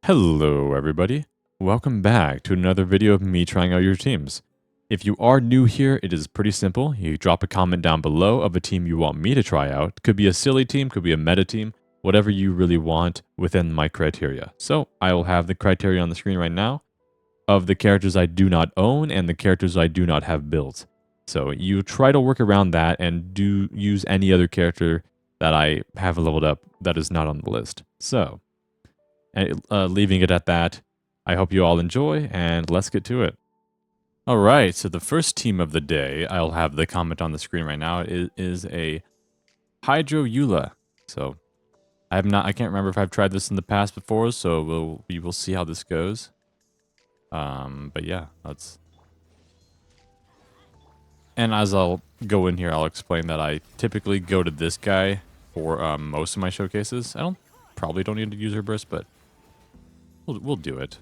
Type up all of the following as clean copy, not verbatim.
Hello everybody, welcome back to another video of me trying out your teams. If you are new here, it is pretty simple. You drop a comment down below of a team you want me to try out. Could be a silly team, could be a meta team, whatever you really want within my criteria. So I will have the criteria on the screen right now of the characters I do not own and the characters I do not have built. So you try to work around that and do use any other character that I have leveled up that is not on the list. So and leaving it at that, I hope you all enjoy, and let's get to it. All right, so the first team of the day, I'll have the comment on the screen right now, is a Hydro Eula. So I can't remember if I've tried this in the past before, so we will see how this goes. But yeah, and as I'll go in here, I'll explain that I typically go to this guy for most of my showcases. Probably don't need to use her burst, but we'll do it.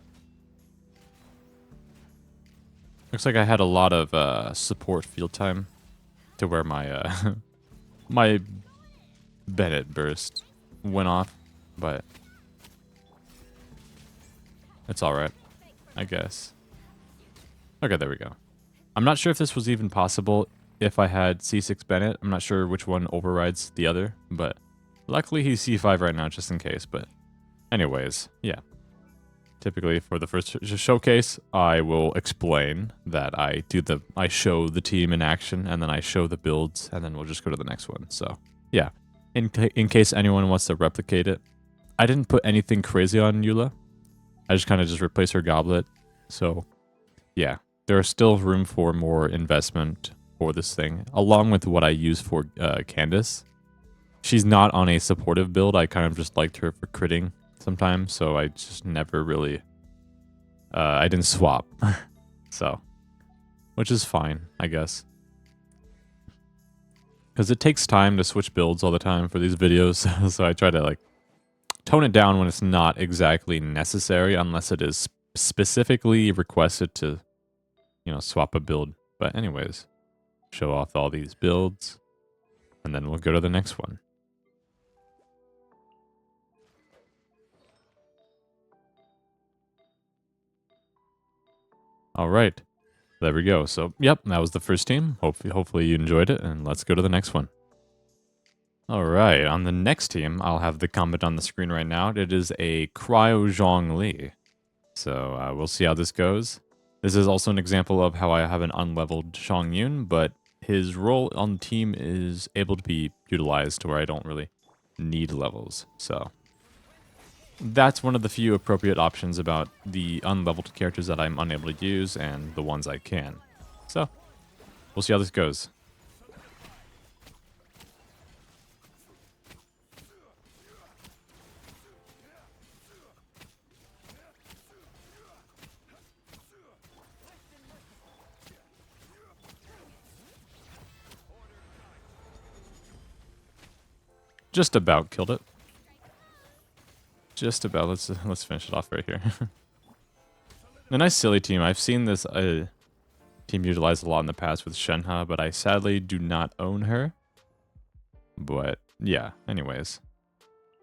Looks like I had a lot of support field time to where my my Bennett burst went off, but it's all right, I guess. Okay, there we go. I'm not sure if this was even possible if I had C6 Bennett. I'm not sure which one overrides the other, but luckily he's C5 right now just in case. But anyways, yeah. Typically, for the first showcase, I will explain that I show the team in action, and then I show the builds, and then we'll just go to the next one. So, yeah, in case anyone wants to replicate it, I didn't put anything crazy on Eula. I just kind of replaced her goblet. So, yeah, there is still room for more investment for this thing, along with what I use for Candace. She's not on a supportive build. I kind of just liked her for critting sometimes, so I just never really I didn't swap. So, which is fine, I guess, because it takes time to switch builds all the time for these videos. So I try to tone it down when it's not exactly necessary, unless it is specifically requested to swap a build. But anyways, show off all these builds, and then we'll go to the next one. All right, there we go. So, yep, that was the first team. Hopefully you enjoyed it, and let's go to the next one. All right, on the next team, I'll have the comment on the screen right now. It is a Cryo Zhongli. So we'll see how this goes. This is also an example of how I have an unleveled Yun, but his role on the team is able to be utilized to where I don't really need levels. So that's one of the few appropriate options about the unleveled characters that I'm unable to use and the ones I can. So, we'll see how this goes. Just about killed it. Just about. Let's finish it off right here. A nice silly team. I've seen this team utilized a lot in the past with Shenhe, but I sadly do not own her. But yeah, anyways,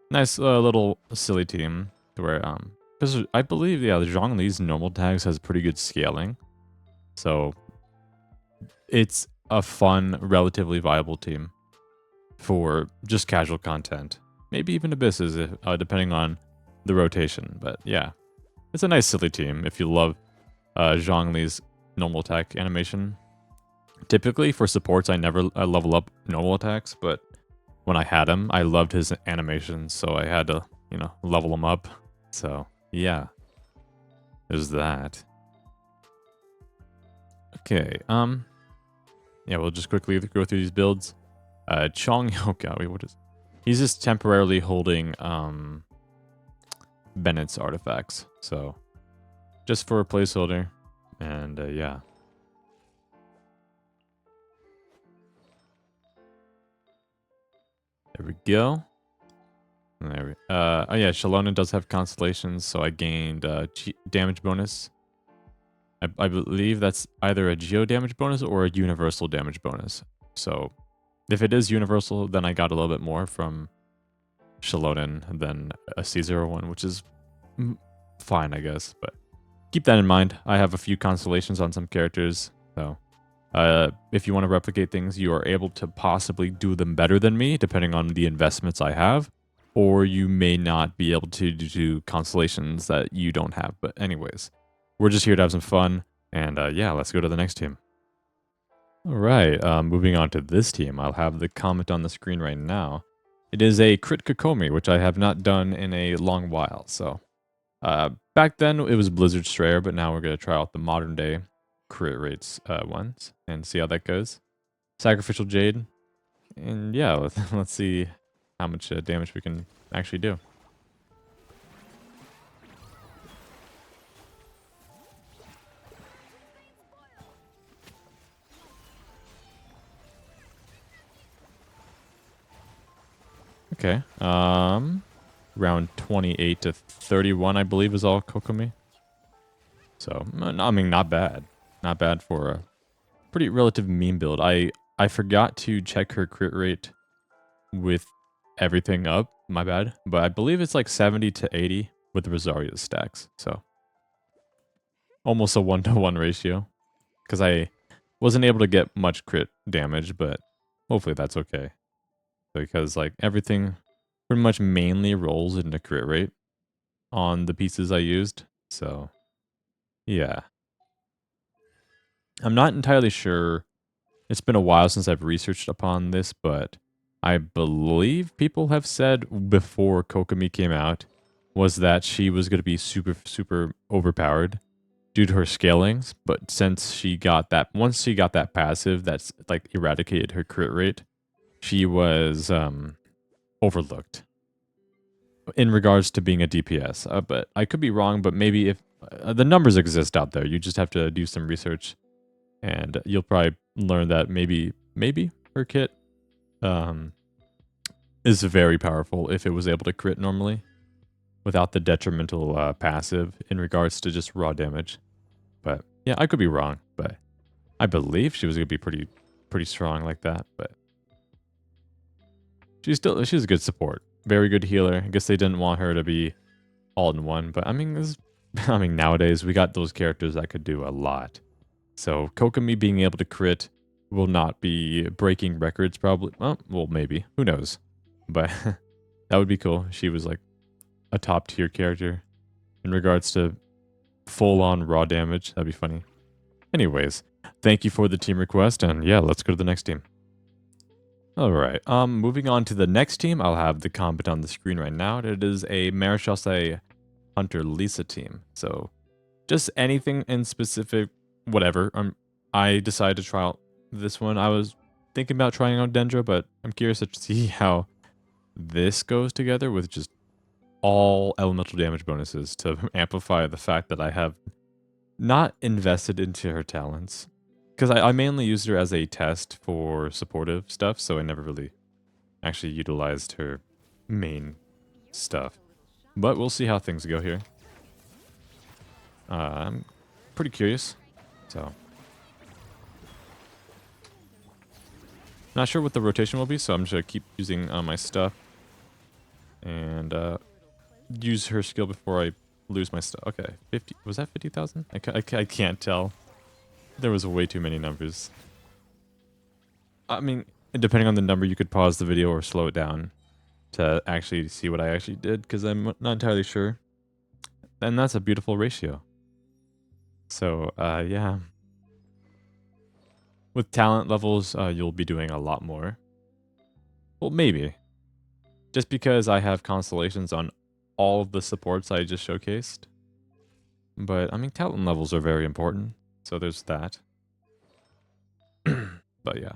nice little silly team where because I believe the Zhongli's normal tags has pretty good scaling, so it's a fun, relatively viable team for just casual content. Maybe even Abysses, depending on the rotation. But yeah, it's a nice silly team if you love Zhongli's normal attack animation. Typically for supports, I never level up normal attacks, but when I had him, I loved his animations, so I had to, level him up. So yeah, there's that. Okay, yeah, we'll just quickly go through these builds. Chong, oh god, wait, what is? He's just temporarily holding Bennett's artifacts, so just for a placeholder, and yeah. There we go. Oh yeah, Shalona does have constellations, so I gained damage bonus. I believe that's either a geo damage bonus or a universal damage bonus. So if it is universal, then I got a little bit more from Shalonen than a C01, which is fine, I guess. But keep that in mind. I have a few constellations on some characters, so if you want to replicate things, you are able to possibly do them better than me, depending on the investments I have, or you may not be able to do constellations that you don't have. But anyways, we're just here to have some fun, and yeah, let's go to the next team. All right, moving on to this team, I'll have the comment on the screen right now. It is a crit Kokomi, which I have not done in a long while. So back then it was Blizzard Strayer, but now we're going to try out the modern day crit rates ones and see how that goes. Sacrificial Jade, and yeah, let's see how much damage we can actually do. Okay. Around 28 to 31, I believe, is all Kokomi. So, I mean, not bad. Not bad for a pretty relative meme build. I forgot to check her crit rate with everything up. My bad. But I believe it's like 70 to 80 with Rosaria's stacks. So, almost a 1-to-1 ratio. Because I wasn't able to get much crit damage, but hopefully that's okay. Because, like, everything pretty much mainly rolls into crit rate on the pieces I used. So, yeah. I'm not entirely sure. It's been a while since I've researched upon this, but I believe people have said before Kokomi came out was that she was going to be super, super overpowered due to her scalings. But since she got that, once she got that passive that's like eradicated her crit rate, she was overlooked in regards to being a DPS. But I could be wrong, but maybe if the numbers exist out there, you just have to do some research and you'll probably learn that maybe her kit is very powerful if it was able to crit normally without the detrimental passive in regards to just raw damage. But yeah, I could be wrong, but I believe she was going to be pretty strong like that. But she's a good support, very good healer. I guess they didn't want her to be all in one, but I mean, nowadays we got those characters that could do a lot. So Kokomi being able to crit will not be breaking records probably. Well, maybe. Who knows? But that would be cool. She was like a top tier character in regards to full on raw damage. That'd be funny. Anyways, thank you for the team request. And yeah, let's go to the next team. All right. Moving on to the next team. I'll have the combat on the screen right now. It is a Marechaussee Hunter Lisa team. So just anything in specific, whatever. I decided to try out this one. I was thinking about trying out Dendra, but I'm curious to see how this goes together with just all elemental damage bonuses to amplify the fact that I have not invested into her talents. Because I mainly used her as a test for supportive stuff, so I never really actually utilized her main stuff. But we'll see how things go here. I'm pretty curious, so... Not sure what the rotation will be, so I'm just going to keep using my stuff. And use her skill before I lose my stuff. Okay, 50. Was that 50,000? I can't tell. There was way too many numbers. I mean, depending on the number, you could pause the video or slow it down to actually see what I actually did, because I'm not entirely sure. And that's a beautiful ratio. So, yeah. With talent levels, you'll be doing a lot more. Well, maybe. Just because I have constellations on all of the supports I just showcased. But, I mean, talent levels are very important. So there's that. But yeah.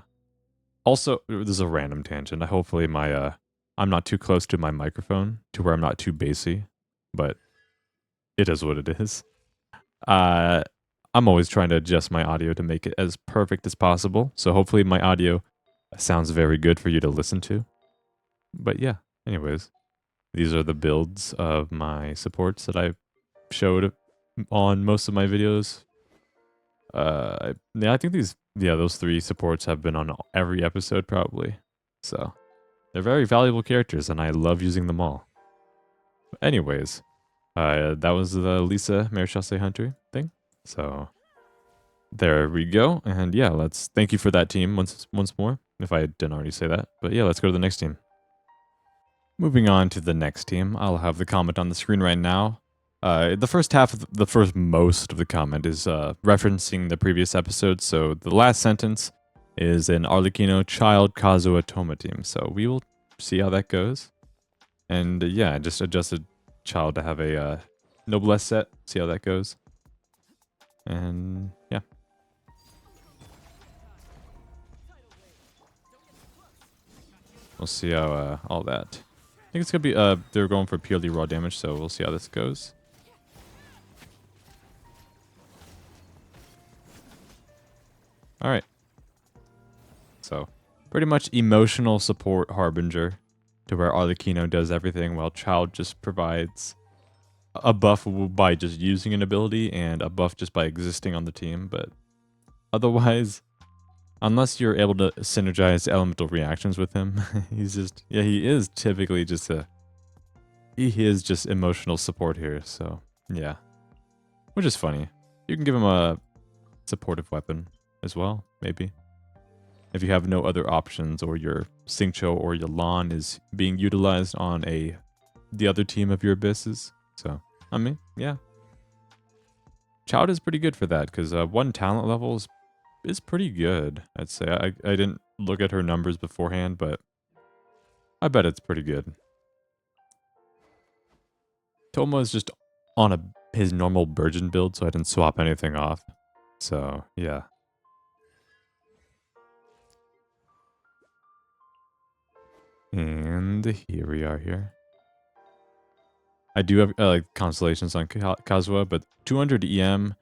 Also, this is a random tangent. Hopefully my, I'm not too close to my microphone to where I'm not too bassy. But it is what it is. I'm always trying to adjust my audio to make it as perfect as possible. So hopefully my audio sounds very good for you to listen to. But yeah, anyways, these are the builds of my supports that I showed on most of my videos. Yeah, I think those 3 supports have been on every episode probably. So they're very valuable characters and I love using them all. But anyways, That was the Lisa Marechaussee Hunter thing. So there we go. And yeah, let's thank you for that team once more, if I didn't already say that. But yeah, let's go to the next team. Moving on to the next team, I'll have the comment on the screen right now. The first half of the first most of the comment is referencing the previous episode. So the last sentence is an Arlecchino Child Kazuha Toma team. So we will see how that goes. And yeah, I just adjusted Child to have a Noblesse set. See how that goes. And yeah. We'll see how all that. I think it's gonna be they're going for purely raw damage, so we'll see how this goes. Alright. So pretty much emotional support Harbinger, to where Arlecchino does everything while Child just provides a buff by just using an ability and a buff just by existing on the team, but otherwise, unless you're able to synergize elemental reactions with him, he's just, yeah, he is typically just he is just emotional support here, so yeah. Which is funny. You can give him a supportive weapon as well, maybe. If you have no other options, or your Xingqiu or your Lan is being utilized on the other team of your abysses. So, I mean, yeah. Child is pretty good for that, because one talent level is pretty good, I'd say. I didn't look at her numbers beforehand, but I bet it's pretty good. Toma is just on his normal Burgeon build, so I didn't swap anything off. So, yeah. And here we are here. I do have like constellations on Kazuha, but 200 EM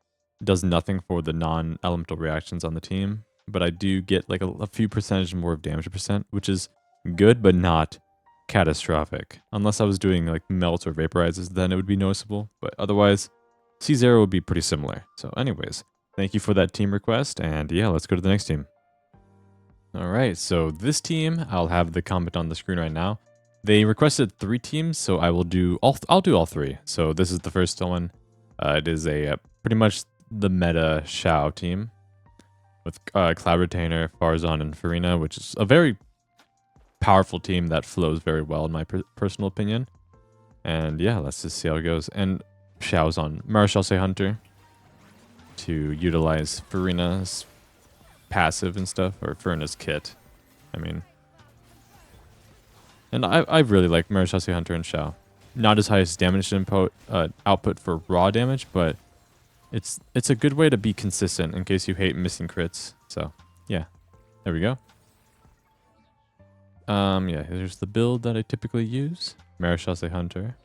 does nothing for the non-elemental reactions on the team. But I do get like a few percentage more of damage percent, which is good, but not catastrophic. Unless I was doing like melts or vaporizes, then it would be noticeable. But otherwise, C0 would be pretty similar. So anyways, thank you for that team request. And yeah, let's go to the next team. All right, so this team, I'll have the comment on the screen right now. They requested 3 teams, so I'll do all 3. So this is the first one. It is pretty much the meta Xiao team with Cloud Retainer, Farzan, and Farina, which is a very powerful team that flows very well in my personal opinion. And yeah, let's just see how it goes. And Xiao's on Marechaussee Hunter to utilize Farina's passive and stuff, or Farina's kit. I mean, and I really like Marechaussee Hunter and Xiao. Not as high as damage output for raw damage, but it's a good way to be consistent in case you hate missing crits. So yeah, there we go. Yeah, here's the build that I typically use. Marechaussee Hunter.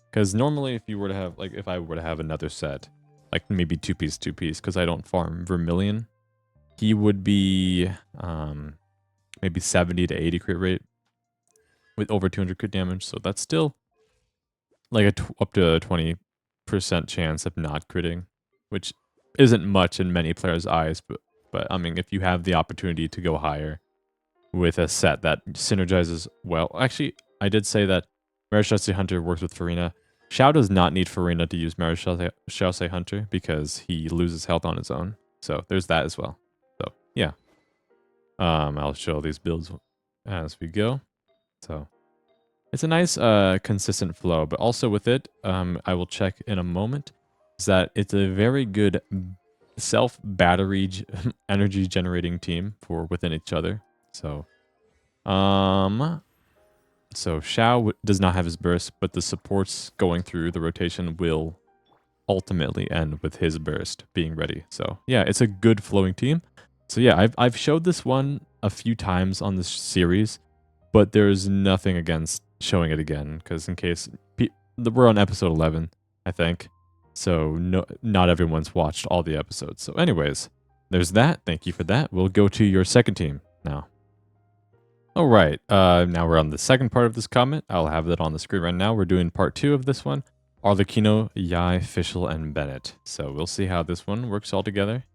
Because normally if you were to have, like, if I were to have another set, like maybe two piece, because I don't farm Vermilion, he would be maybe 70 to 80 crit rate with over 200 crit damage. So that's still like up to a 20% chance of not critting, which isn't much in many players' eyes. But I mean, if you have the opportunity to go higher with a set that synergizes well. Actually, I did say that Marechaussee Hunter works with Farina. Xiao does not need Farina to use Marechaussee Hunter because he loses health on his own. So there's that as well. So yeah. I'll show these builds as we go. So it's a nice consistent flow, but also with it, I will check in a moment, is that it's a very good self-battery energy generating team for within each other. So, so Xiao does not have his burst, but the supports going through the rotation will ultimately end with his burst being ready. So yeah, it's a good flowing team. So yeah, I've showed this one a few times on this series, but there's nothing against showing it again, because in case we're on episode 11, I think. So not everyone's watched all the episodes. So anyways, there's that. Thank you for that. We'll go to your second team now. All right, now we're on the second part of this comment. I'll have that on the screen right now. We're doing part 2 of this one. Arlecchino, Yai, Fischl, and Bennett. So we'll see how this one works all together.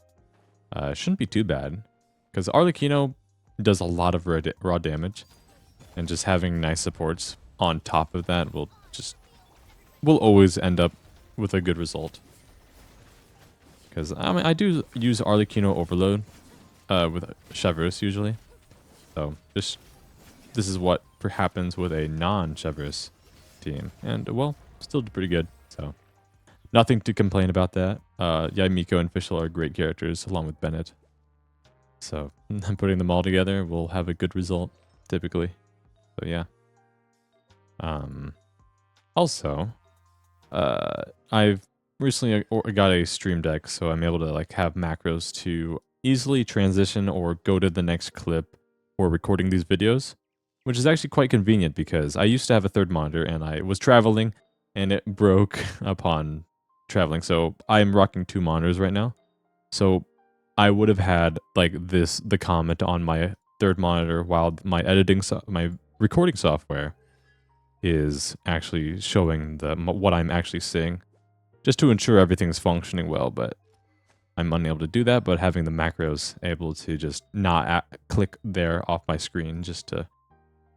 It shouldn't be too bad, because Arlecchino does a lot of raw damage, and just having nice supports on top of that will just we'll always end up with a good result. Because I mean, I do use Arlecchino Overload with Chevreuse usually. So this is what happens with a non-Chevreuse team, and well, still pretty good. So nothing to complain about that. Yeah, Miko and Fischl are great characters along with Bennett. So putting them all together, we'll have a good result typically. So yeah. Also, I've recently got a stream deck, so I'm able to like have macros to easily transition or go to the next clip or recording these videos, which is actually quite convenient because I used to have a third monitor and I was traveling and it broke upon traveling. So I'm rocking 2 monitors right now. So I would have had like the comment on my third monitor while my my recording software is actually showing what I'm actually seeing, just to ensure everything's functioning well. But I'm unable to do that. But having the macros able to just not click there off my screen just to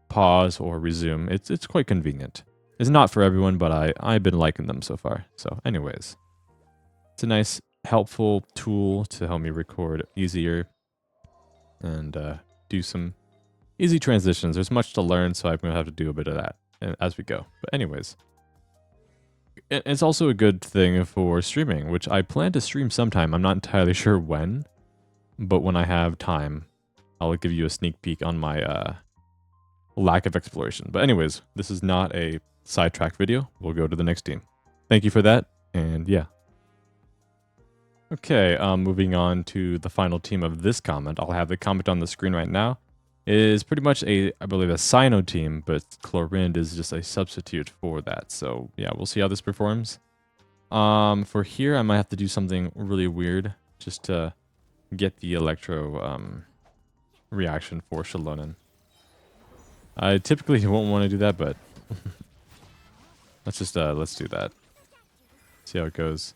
pause or resume, it's quite convenient. It's not for everyone, but I've been liking them so far. So anyways, it's a nice helpful tool to help me record easier and do some easy transitions. There's much to learn, so I'm going to have to do a bit of that as we go. But anyways, it's also a good thing for streaming, which I plan to stream sometime. I'm not entirely sure when, but when I have time, I'll give you a sneak peek on my lack of exploration. But anyways, this is not a sidetrack video. We'll go to the next team. Thank you for that, and yeah. Okay, moving on to the final team of this comment. I'll have the comment on the screen right now. It is pretty much I believe, a Sino team, but Chlorinde is just a substitute for that. So yeah, we'll see how this performs. For here, I might have to do something really weird just to get the Electro reaction for Shallonen. I typically won't want to do that, but let's do that. See how it goes.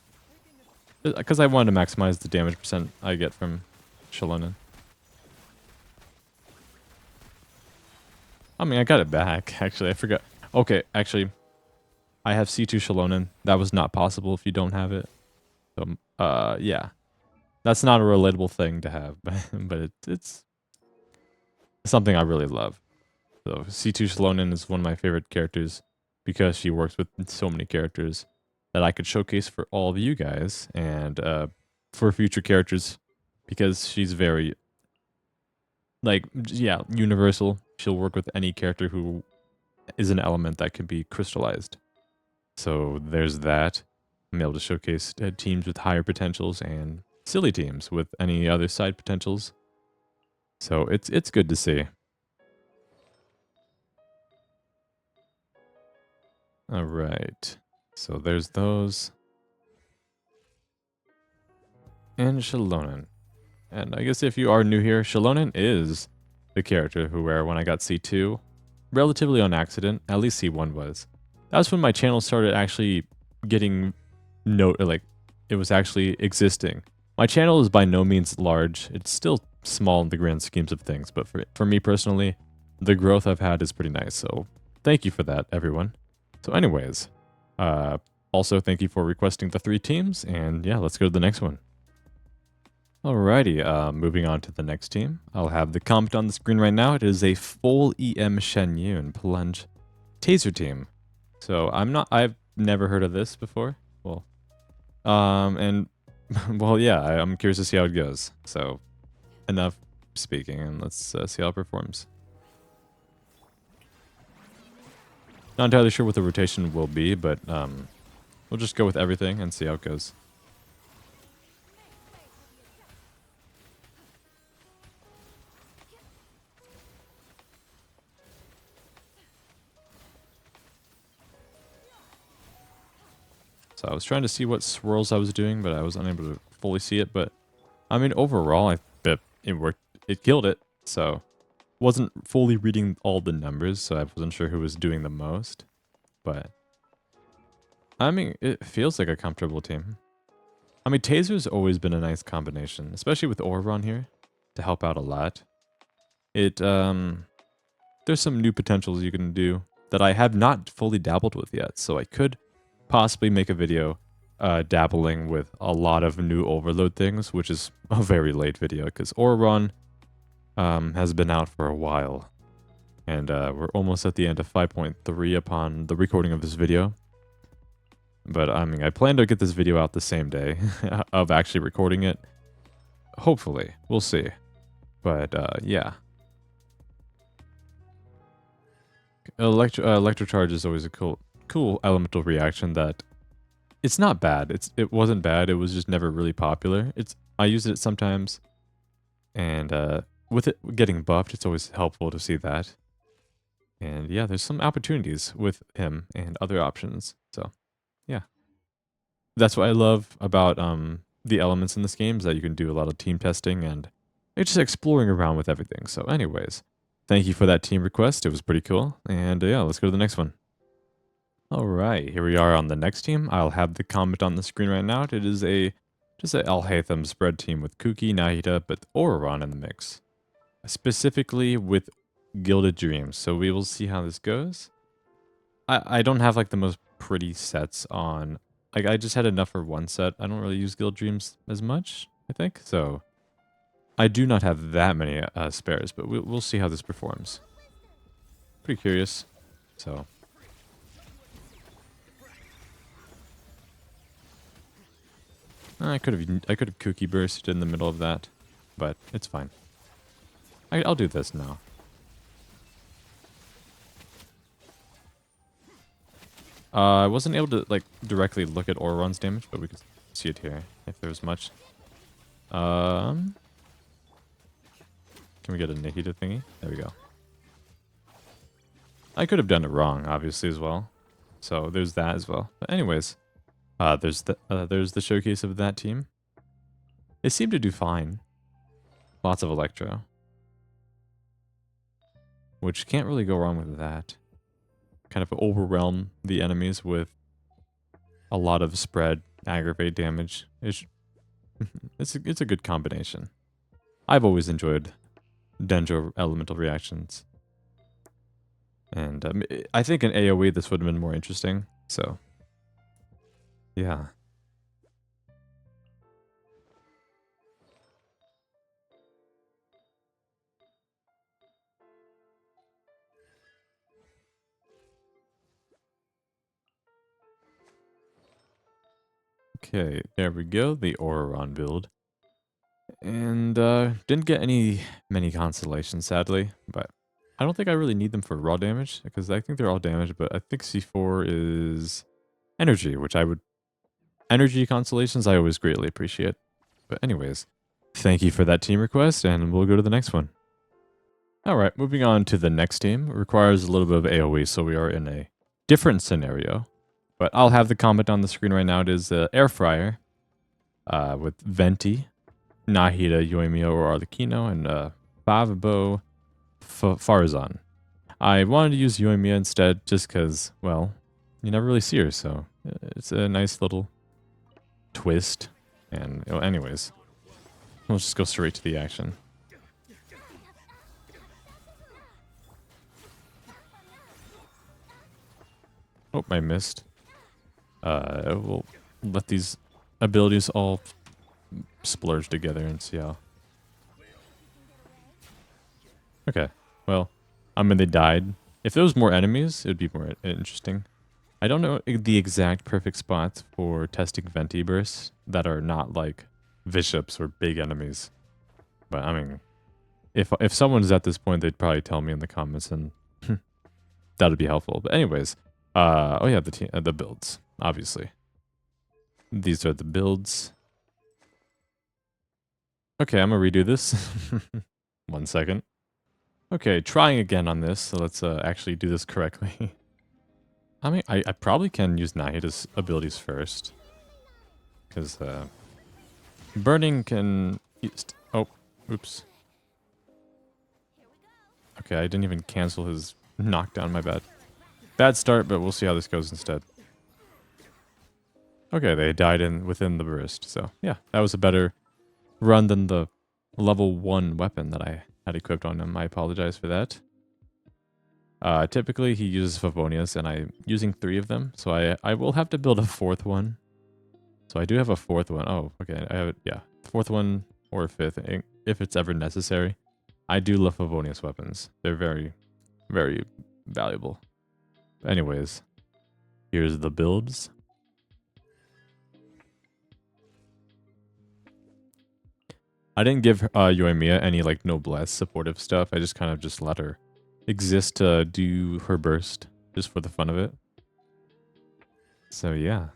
Because I wanted to maximize the damage percent I get from Shallonen. I mean, I got it back, actually. I forgot. Okay, actually, I have C2 Shallonen. That was not possible if you don't have it. So, yeah. That's not a relatable thing to have, but it's something I really love. So, C2 Shallonen is one of my favorite characters because she works with so many characters that I could showcase for all of you guys and for future characters because she's very, like, yeah, universal. She'll work with any character who is an element that can be crystallized. So there's that. I'm able to showcase teams with higher potentials and silly teams with any other side potentials. So it's good to see. All right. So there's those. And Shallonen. And I guess if you are new here, Shallonen is the character who, where when I got C2, relatively on accident, at least C1 was. That's when my channel started actually getting like it was actually existing. My channel is by no means large. It's still small in the grand schemes of things, but for me personally, the growth I've had is pretty nice. So thank you for that, everyone. So anyways, also thank you for requesting the 3 teams, and yeah, let's go to the next one. Alrighty, moving on to the next team. I'll have the comment on the screen right now. It is a full EM Shen Yun plunge taser team. So I've never heard of this before. Well, and well, yeah, I'm curious to see how it goes. So enough speaking, and let's see how it performs. Not entirely sure what the rotation will be, but we'll just go with everything and see how it goes. So I was trying to see what swirls I was doing, but I was unable to fully see it. But I mean, overall, I bet it worked. It killed it. So wasn't fully reading all the numbers, so I wasn't sure who was doing the most. But I mean, it feels like a comfortable team. I mean, Taser's always been a nice combination, especially with Orron here, to help out a lot. There's some new potentials you can do that I have not fully dabbled with yet, so I could possibly make a video dabbling with a lot of new overload things, which is a very late video because Auron has been out for a while. And we're almost at the end of 5.3 upon the recording of this video. But I mean, I plan to get this video out the same day of actually recording it. Hopefully, we'll see. But yeah. Electrocharge is always a cool elemental reaction that it's not bad. It wasn't bad. It was just never really popular. I use it sometimes, and with it getting buffed, it's always helpful to see that. And yeah, there's some opportunities with him and other options. So yeah, that's what I love about the elements in this game is that you can do a lot of team testing and it's just exploring around with everything. So anyways, thank you for that team request. It was pretty cool. And yeah, let's go to the next one. All right, here we are on the next team. I'll have the comment on the screen right now. It is just a Alhaitham spread team with Kuki, Nahida, but Auron in the mix. Specifically with Gilded Dreams. So we will see how this goes. I don't have like the most pretty sets on. Like I just had enough for one set. I don't really use Gilded Dreams as much, I think. So I do not have that many spares, but we'll see how this performs. Pretty curious. So I could have Cookie bursted in the middle of that, but it's fine. I'll do this now. I wasn't able to like directly look at Auron's damage, but we could see it here if there was much. Can we get a Nahida thingy? There we go. I could have done it wrong, obviously, as well. So there's that as well. But anyways, there's the showcase of that team. They seem to do fine. Lots of Electro. Which can't really go wrong with that. Kind of overwhelm the enemies with a lot of spread, aggravate damage. It's a good combination. I've always enjoyed Dendro elemental reactions. And I think in AoE this would have been more interesting. So, yeah. Okay, there we go, the Auron build. And didn't get many constellations, sadly, but I don't think I really need them for raw damage, because I think they're all damage, but I think C4 is energy, which energy constellations I always greatly appreciate. But anyways, thank you for that team request, and we'll go to the next one. Alright, moving on to the next team. It requires a little bit of AoE, so we are in a different scenario. But I'll have the comment on the screen right now. It is Air Fryer with Venti, Nahida, Yoimiya, or Arlecchino, and Favabo Farazan. I wanted to use Yoimiya instead just because, well, you never really see her, so it's a nice little twist. And anyways, we'll just go straight to the action. Oh, I missed. We'll let these abilities all splurge together and see how. Okay, well, I mean, they died. If there was more enemies, it would be more interesting. I don't know the exact perfect spots for testing Venti bursts that are not like Bishops or big enemies. But I mean, if someone's at this point, they'd probably tell me in the comments, and that'd be helpful. But anyways, oh yeah, the builds, obviously. These are the builds. Okay, I'm gonna redo this. 1 second. Okay, trying again on this. So let's actually do this correctly. I mean, I probably can use Nahida's abilities first. Because burning can... Oh, oops. Okay, I didn't even cancel his knockdown, my bad. Bad start, but we'll see how this goes instead. Okay, they died within the burst. So, yeah, that was a better run than the level 1 weapon that I had equipped on him. I apologize for that. Typically he uses Favonius, and I'm using 3 of them, so I will have to build a 4th one. So I do have a 4th one. Oh, okay. I have it. Yeah, 4th one or a 5th, if it's ever necessary. I do love Favonius weapons. They're very, very valuable. Anyways, here's the builds. I didn't give Yoimiya any like noblesse supportive stuff. I just kind of just let her exist to do her burst just for the fun of it. So yeah.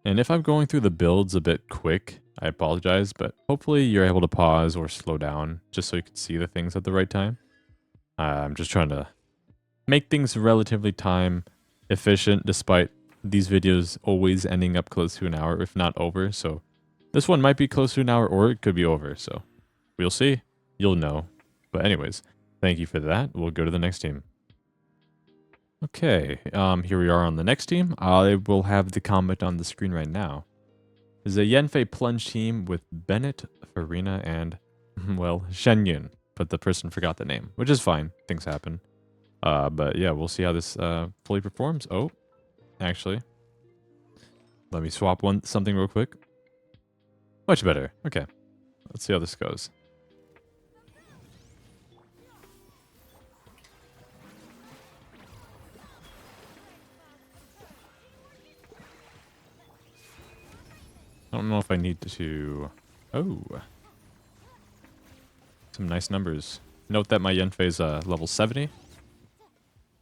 And if I'm going through the builds a bit quick, I apologize, but hopefully you're able to pause or slow down just so you can see the things at the right time. I'm just trying to make things relatively time efficient despite these videos always ending up close to an hour, if not over. So this one might be close to an hour or it could be over. So we'll see. You'll know. But anyways, thank you for that. We'll go to the next team. Okay, here we are on the next team. I will have the comment on the screen right now. This is a Yanfei plunge team with Bennett, Farina, and, well, Shenyun. But the person forgot the name, which is fine. Things happen. But yeah, we'll see how this fully performs. Oh, actually, let me swap something real quick. Much better. Okay, let's see how this goes. I don't know if I need to... Oh. Some nice numbers. Note that my Yanfei is level 70.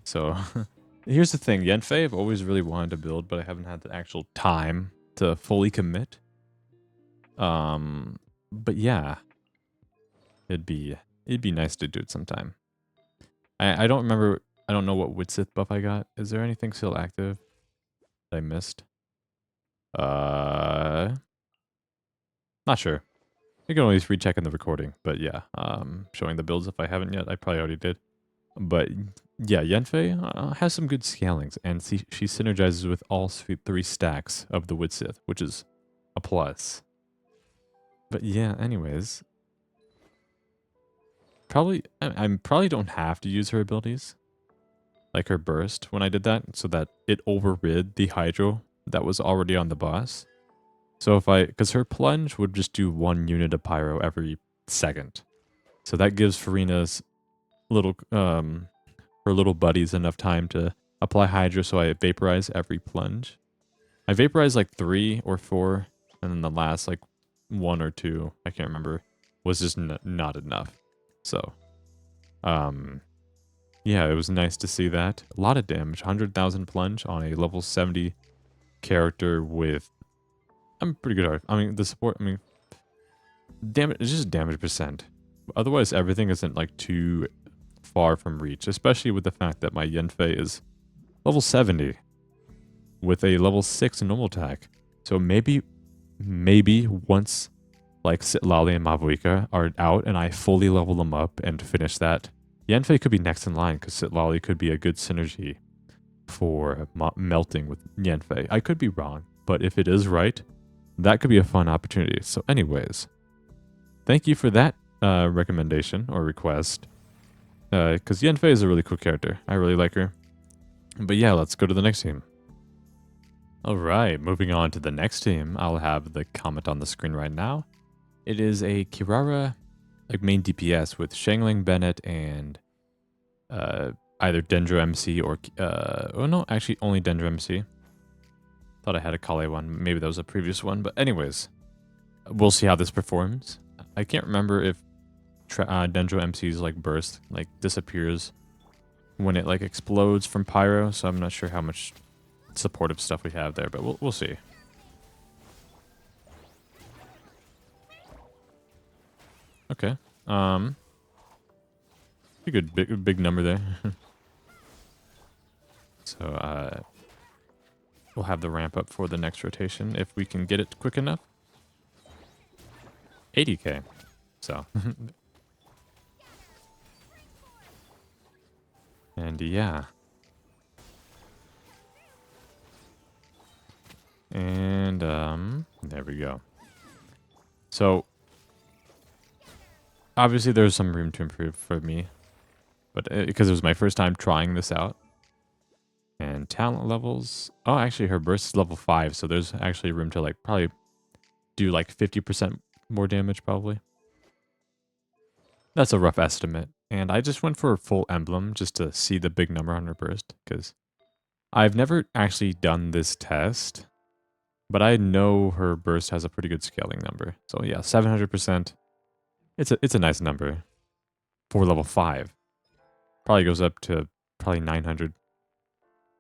So, here's the thing. Yanfei I've always really wanted to build, but I haven't had the actual time to fully commit. But yeah. It'd be nice to do it sometime. I don't remember... I don't know what Widsith buff I got. Is there anything still active that I missed? Not sure. You can always recheck in the recording, but yeah, showing the builds if I haven't yet. I probably already did. But yeah, Yanfei has some good scalings, and she synergizes with all 3 stacks of the Widsith, which is a plus. But yeah, anyways, I probably don't have to use her abilities, like her burst when I did that, so that it overrid the Hydro that was already on the boss. So because her plunge would just do 1 unit of pyro every second. So that gives Farina's little, her little buddies enough time to apply Hydro, so I vaporize every plunge. I vaporize like 3 or 4, and then the last like 1 or 2, I can't remember, was just not enough. So, yeah, it was nice to see that. A lot of damage, 100,000 plunge on a level 70 character with... I'm pretty good at... I mean, the support... I mean, damage... It's just damage percent. Otherwise, everything isn't, like, too far from reach. Especially with the fact that my Yanfei is level 70. With a level 6 normal attack. So maybe once, like, Sitlali and Mavuika are out and I fully level them up and finish that, Yanfei could be next in line because Sitlali could be a good synergy for melting with Yanfei. I could be wrong, but if it is right, that could be a fun opportunity. So anyways, thank you for that recommendation or request. Because Yanfei is a really cool character. I really like her. But yeah, let's go to the next team. Alright, moving on to the next team. I'll have the comment on the screen right now. It is a Kirara like main DPS with Shangling Bennett and either Dendro MC or... oh no, actually only Dendro MC. Thought I had a Kale one. Maybe that was a previous one. But anyways, we'll see how this performs. I can't remember if Dendro MC's like burst like disappears when it like explodes from Pyro. So I'm not sure how much supportive stuff we have there. But we'll see. Okay. A good big number there. So we'll have the ramp up for the next rotation if we can get it quick enough. 80k. So. And yeah. And there we go. So obviously there's some room to improve for me, but because it was my first time trying this out. And talent levels. Oh, actually her burst is level 5, so there's actually room to like probably do like 50% more damage probably. That's a rough estimate. And I just went for a full emblem just to see the big number on her burst, because I've never actually done this test, but I know her burst has a pretty good scaling number. So yeah, 700%. It's a nice number for level 5. Probably goes up to probably 900.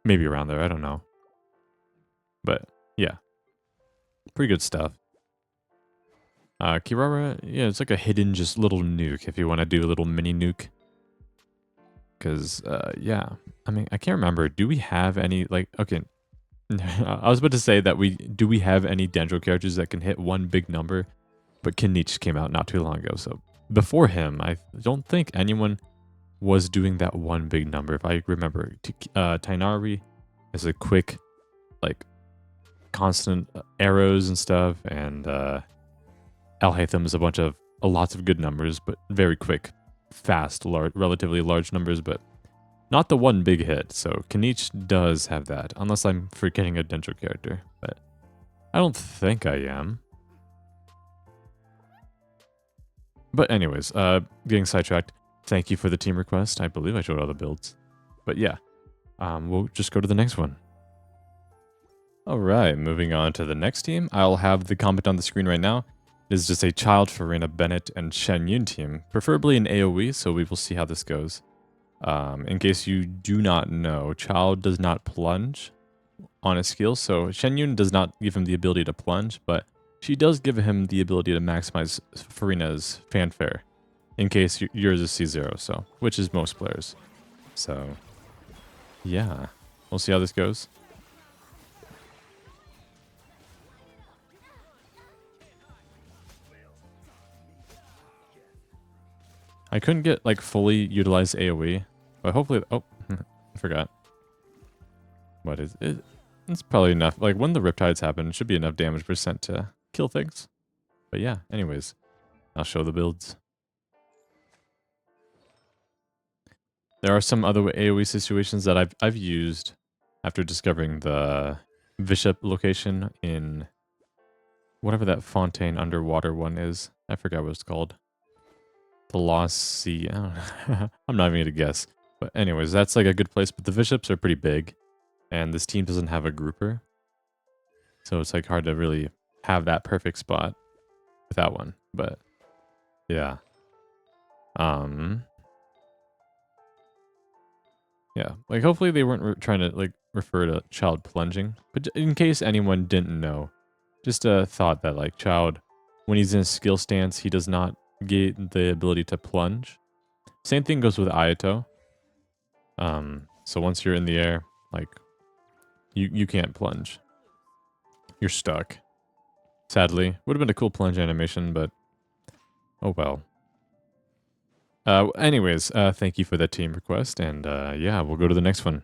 Maybe around there, I don't know. But yeah, pretty good stuff. Kirara, yeah, it's like a hidden just little nuke if you want to do a little mini nuke. Because, yeah, I mean, I can't remember. Do we have any, like, okay. I was about to say that do we have any Dendro characters that can hit one big number? But Kinich came out not too long ago. So before him, I don't think anyone was doing that one big number. If I remember, Tainari is a quick, like, constant arrows and stuff. And Alhaitham is a bunch of lots of good numbers, but very quick, fast, relatively large numbers, but not the one big hit. So Kinich does have that, unless I'm forgetting a Dendro character, but I don't think I am. But anyways, getting sidetracked. Thank you for the team request. I believe I showed all the builds. But yeah, we'll just go to the next one. All right, moving on to the next team. I'll have the comment on the screen right now. It is just a Child, Farina, Bennett, and Shen Yun team, preferably an AoE, so we will see how this goes. In case you do not know, Child does not plunge on his skill, so Shen Yun does not give him the ability to plunge, but she does give him the ability to maximize Farina's fanfare, in case yours is C0, so, which is most players. So, yeah, we'll see how this goes. I couldn't get, like, fully utilized AoE, but hopefully, oh, I forgot. But it's probably enough. Like, when the Riptides happen, it should be enough damage percent to kill things. But yeah, anyways, I'll show the builds. There are some other AoE situations that I've used after discovering the Bishop location in whatever that Fontaine underwater one is. I forgot what it's called. The Lost Sea. I don't know. I'm not even going to guess. But anyways, that's like a good place. But the Bishops are pretty big. And this team doesn't have a grouper. So it's like hard to really have that perfect spot with that one. But yeah. Yeah, like hopefully they weren't trying to like refer to Child plunging, but in case anyone didn't know, just a thought that like Child, when he's in a skill stance, he does not get the ability to plunge. Same thing goes with Ayato. So once you're in the air, like you can't plunge. You're stuck. Sadly, would have been a cool plunge animation, but oh well. Anyways, thank you for that team request, and yeah, we'll go to the next one.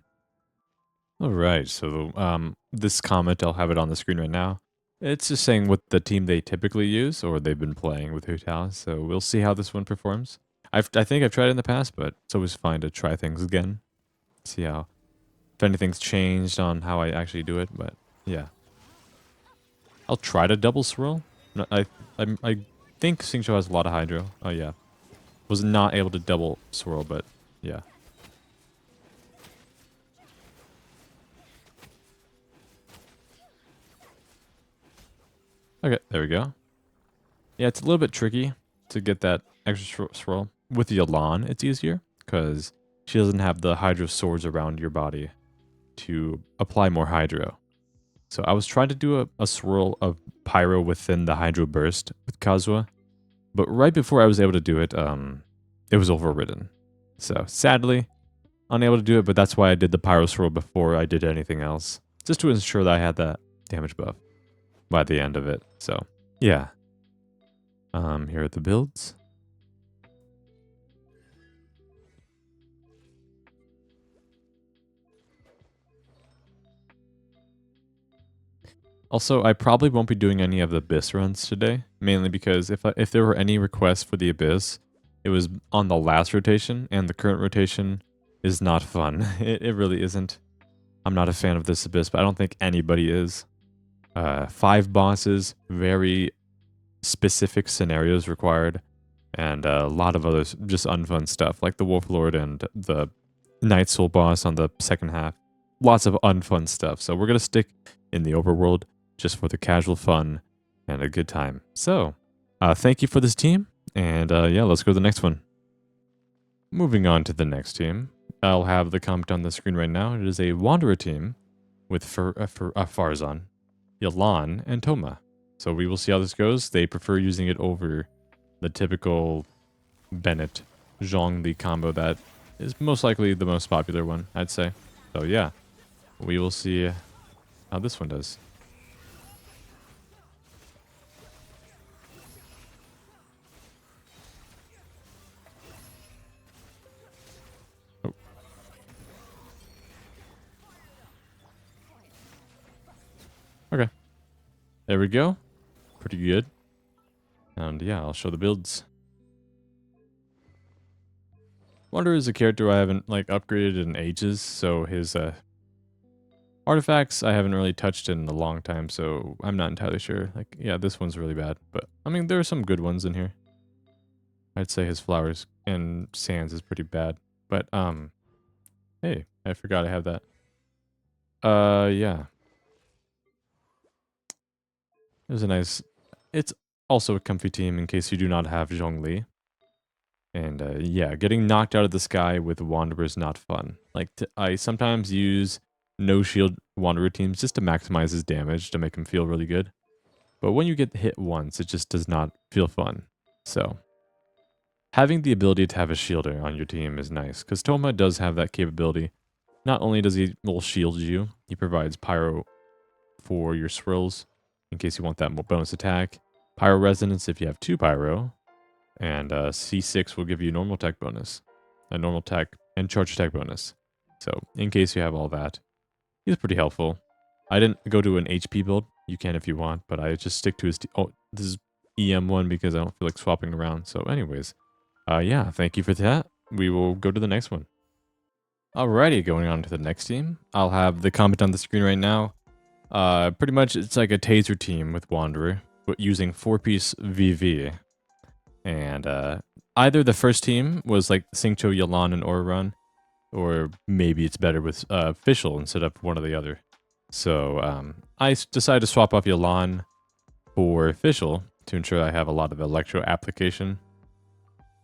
All right, so this comment, I'll have it on the screen right now. It's just saying what the team they typically use or they've been playing with Hu Tao, so we'll see how this one performs. I think I've tried it in the past, but it's always fine to try things again. See how, if anything's changed on how I actually do it, but yeah. I'll try to double swirl. I think Xingqiu has a lot of hydro. Oh yeah. Was not able to double swirl, but yeah. Okay, there we go. Yeah, it's a little bit tricky to get that extra swirl. With Yalan, it's easier because she doesn't have the hydro swords around your body to apply more hydro. So I was trying to do a swirl of pyro within the hydro burst with Kazuha, but right before I was able to do it, it was overridden. So sadly, unable to do it, but that's why I did the pyro swirl before I did anything else, just to ensure that I had that damage buff by the end of it. So yeah. Here are the builds. Also, I probably won't be doing any of the Abyss runs today, mainly because if there were any requests for the Abyss, it was on the last rotation, and the current rotation is not fun. It really isn't. I'm not a fan of this Abyss, but I don't think anybody is. 5 bosses, very specific scenarios required, and a lot of other just unfun stuff, like the Wolf Lord and the Night Soul boss on the second half. Lots of unfun stuff. So we're going to stick in the overworld just for the casual fun and a good time. So, thank you for this team, and yeah, let's go to the next one. Moving on to the next team. I'll have the comment on the screen right now. It is a Wanderer team with Farzan, Yalan, and Toma. So we will see how this goes. They prefer using it over the typical Bennett Zhongli combo that is most likely the most popular one, I'd say. So yeah, we will see how this one does. Oh. Okay, there we go. Pretty good. And yeah, I'll show the builds. Wanderer is a character I haven't like upgraded in ages, so his artifacts I haven't really touched in a long time, so I'm not entirely sure. Like, yeah, this one's really bad, but I mean, there are some good ones in here. I'd say his flowers and sands is pretty bad, but hey, I forgot I have that. Yeah, it was a nice. It's also a comfy team in case you do not have Zhongli. And yeah, getting knocked out of the sky with Wanderer is not fun. Like, I sometimes use no shield Wanderer teams just to maximize his damage to make him feel really good. But when you get hit once, it just does not feel fun. So, having the ability to have a shielder on your team is nice, because Toma does have that capability. Not only does he will shield you, he provides Pyro for your swirls, in case you want that bonus attack. Pyro Resonance if you have 2 Pyro, and C6 will give you normal attack bonus, a normal attack and charge attack bonus. So in case you have all that, he's pretty helpful. I didn't go to an HP build. You can if you want, but I just stick to his... oh, this is EM1 because I don't feel like swapping around. So anyways, yeah, thank you for that. We will go to the next one. Alrighty, going on to the next team. I'll have the comment on the screen right now. Pretty much it's like a taser team with Wanderer, but using 4-piece VV. And either the first team was like Xingqiu, Yalan, and Oran, or maybe it's better with Fischl instead of one or the other. So I decided to swap off Yalan for Fischl to ensure I have a lot of electro application.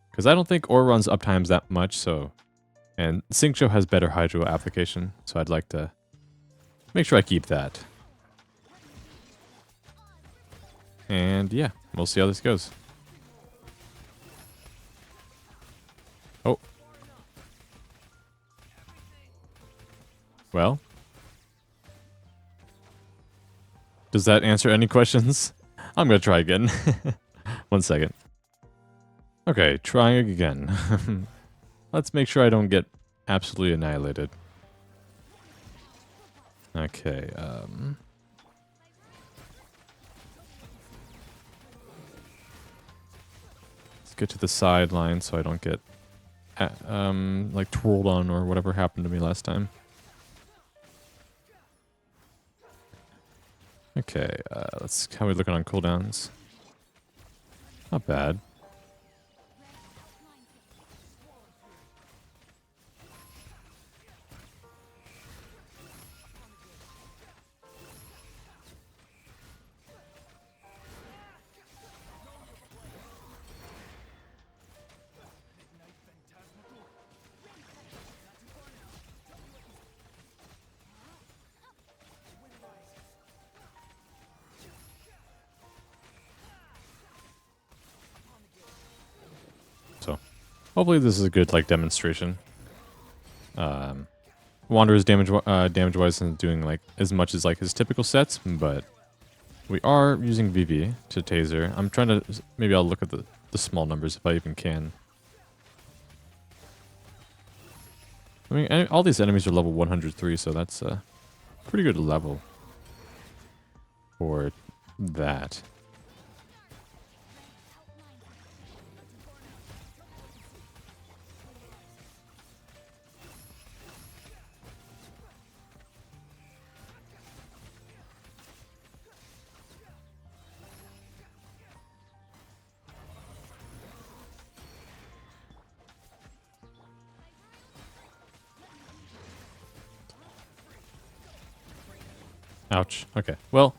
Because I don't think Oran's uptime's that much, so... And Xingqiu has better hydro application, so I'd like to make sure I keep that. And yeah, we'll see how this goes. Oh. Well. Does that answer any questions? I'm gonna try again. 1 second. Okay, trying again. Let's make sure I don't get absolutely annihilated. Okay, let's get to the sideline so I don't get like twirled on or whatever happened to me last time. Okay, let's how are we looking on cooldowns? Not bad. So, hopefully this is a good like demonstration. Wanderer's damage-wise isn't doing like as much as like his typical sets, but we are using VV to taser. I'm trying to maybe I'll look at the small numbers if I even can. I mean, all these enemies are level 103, so that's a pretty good level. for that. Ouch. Okay. Well,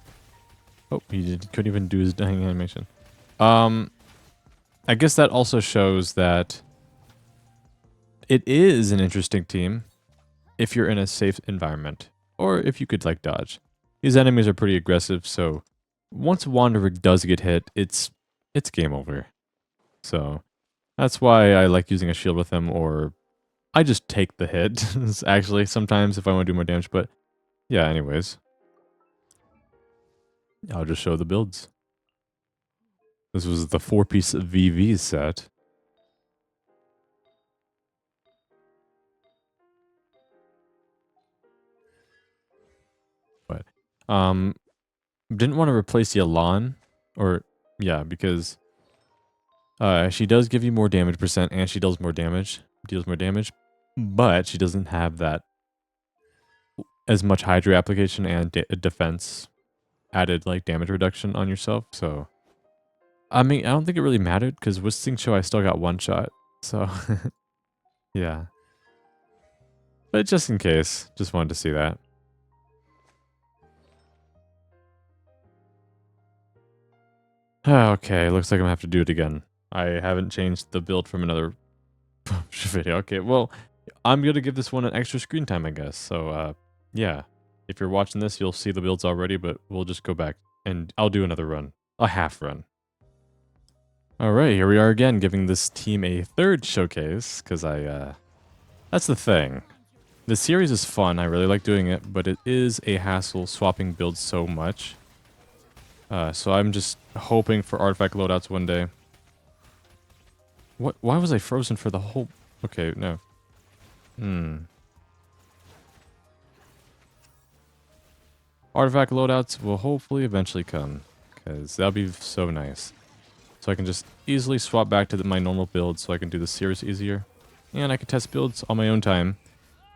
oh, couldn't even do his dying animation. I guess that also shows that it is an interesting team if you're in a safe environment, or if you could like dodge. These enemies are pretty aggressive, so once Wanderer does get hit, it's game over. So that's why I like using a shield with him, or I just take the hit, actually, sometimes if I want to do more damage. But yeah, anyways, I'll just show the builds. This was the 4-piece VV set. But didn't want to replace the Elan, or yeah, because she does give you more damage percent, and she deals more damage, but she doesn't have that as much Hydra application and defense added like damage reduction on yourself. So I mean, I don't think it really mattered because with Sing Show I still got one shot. So yeah, but just in case, just wanted to see that. Okay, looks like I'm gonna have to do it again. I haven't changed the build from another video. Okay, well, I'm gonna give this one an extra screen time, I guess. So, yeah, if you're watching this, you'll see the builds already, but we'll just go back and I'll do another run, a half run. All right, here we are again, giving this team a third showcase because that's the thing. The series is fun. I really like doing it, but it is a hassle swapping builds so much. So I'm just hoping for artifact loadouts one day. What? Why was I frozen for the whole... Okay, no. Artifact loadouts will hopefully eventually come, because that'll be so nice. So I can just easily swap back to my normal build so I can do the series easier. And I can test builds on my own time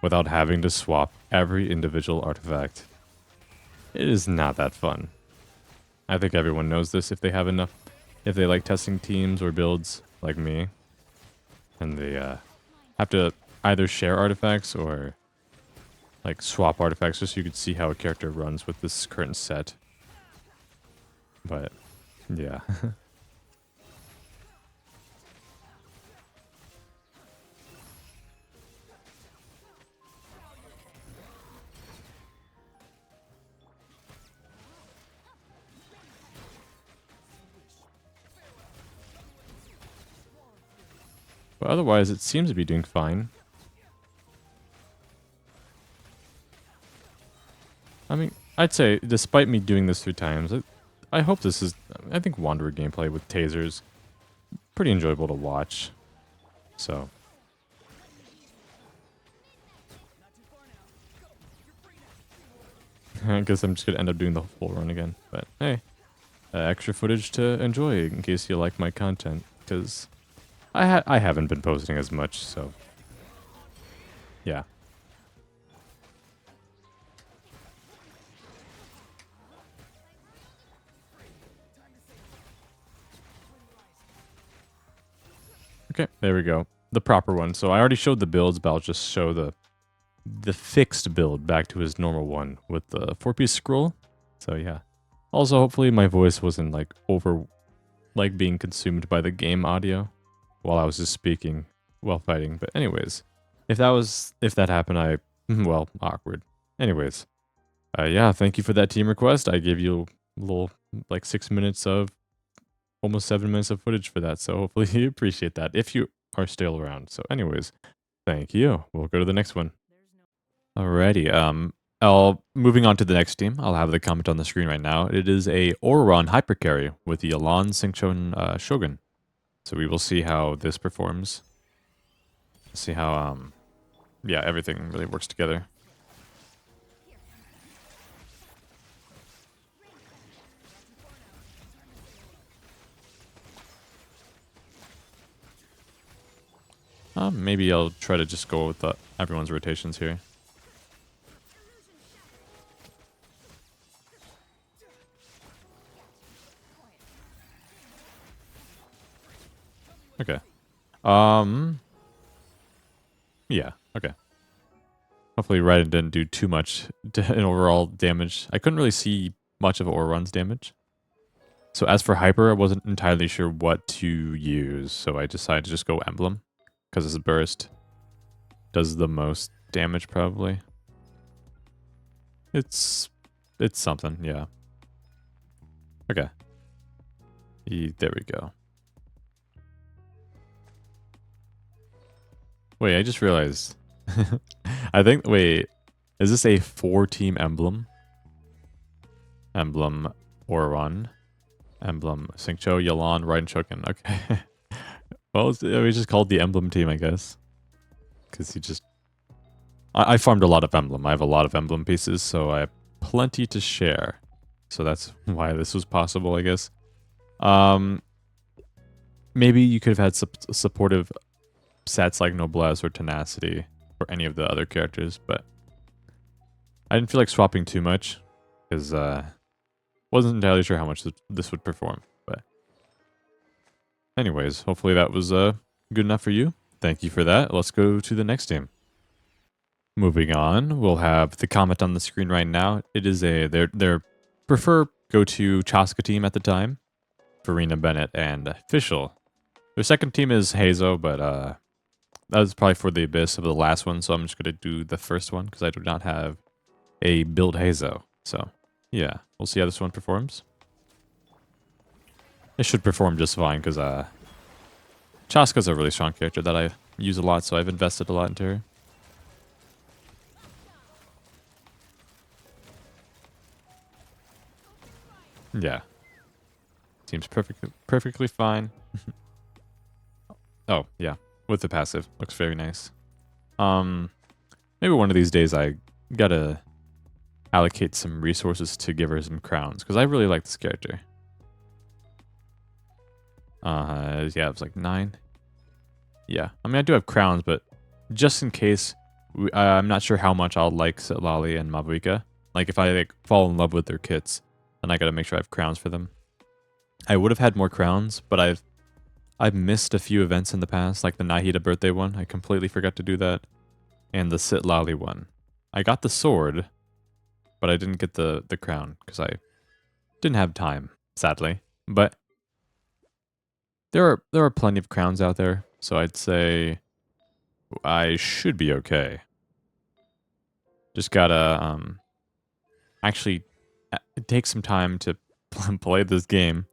without having to swap every individual artifact. It is not that fun. I think everyone knows this if they have enough, if they like testing teams or builds like me. And they have to either share artifacts or like swap artifacts just so you can see how a character runs with this current set. But yeah. But otherwise, it seems to be doing fine. I mean, I'd say, despite me doing this 3 times, I hope this is... I think Wanderer gameplay with tasers pretty enjoyable to watch. So... I guess I'm just going to end up doing the full run again. But hey, extra footage to enjoy in case you like my content. Because I haven't been posting as much, so... Yeah. Okay, there we go. The proper one. So I already showed the builds, but I'll just show the fixed build back to his normal one with the 4-piece scroll. So yeah. Also, hopefully my voice wasn't like being consumed by the game audio while I was just speaking while fighting. But anyways, if that happened, well, awkward. Anyways, yeah, thank you for that team request. I gave you a little like 6 minutes of almost 7 minutes of footage for that. So hopefully you appreciate that if you are still around. So anyways, thank you. We'll go to the next one. Alrighty. Moving on to the next team. I'll have the comment on the screen right now. It is a Oron Hypercarry with the Elan Singchon Shogun. So we will see how this performs. See how yeah, everything really works together. Maybe I'll try to just go with everyone's rotations here. Okay. Yeah, okay. Hopefully Raiden didn't do too much in overall damage. I couldn't really see much of Aurorun's damage. So as for Hyper, I wasn't entirely sure what to use, so I decided to just go Emblem. Because his burst does the most damage, probably. It's something, yeah. Okay. There we go. Wait, I just realized. I think, wait, is this a 4-team emblem? Emblem Aurorun. Emblem Xingqiu, Yelan, Raiden, Shokin. Okay. Well, we just called the emblem team, I guess. Because he just... I farmed a lot of emblem. I have a lot of emblem pieces, so I have plenty to share. So that's why this was possible, I guess. Maybe you could have had supportive sets like Noblesse or Tenacity or any of the other characters, but I didn't feel like swapping too much because wasn't entirely sure how much this would perform. But anyways, hopefully that was good enough for you. Thank you for that. Let's go to the next team. Moving on, we'll have the comment on the screen right now. It is their prefer go-to Chaska team at the time, Farina Bennett and Fischl. Their second team is Hazo, but that was probably for the Abyss of the last one, so I'm just going to do the first one because I do not have a build Hazo. So, yeah, we'll see how this one performs. It should perform just fine because Chaska's a really strong character that I use a lot, so I've invested a lot into her. Yeah. Seems perfectly fine. Oh, yeah. With the passive. Looks very nice. Maybe one of these days I gotta allocate some resources to give her some crowns, because I really like this character. Yeah, it was like 9. Yeah, I mean, I do have crowns, but just in case, I'm not sure how much I'll like Sitlali and Mavuika. Like, if I like fall in love with their kits, then I gotta make sure I have crowns for them. I would have had more crowns, but I've missed a few events in the past, like the Nahida birthday one. I completely forgot to do that. And the Sitlali one. I got the sword, but I didn't get the crown, because I didn't have time, sadly. But there are plenty of crowns out there, so I'd say I should be okay. Just gotta actually take some time to play this game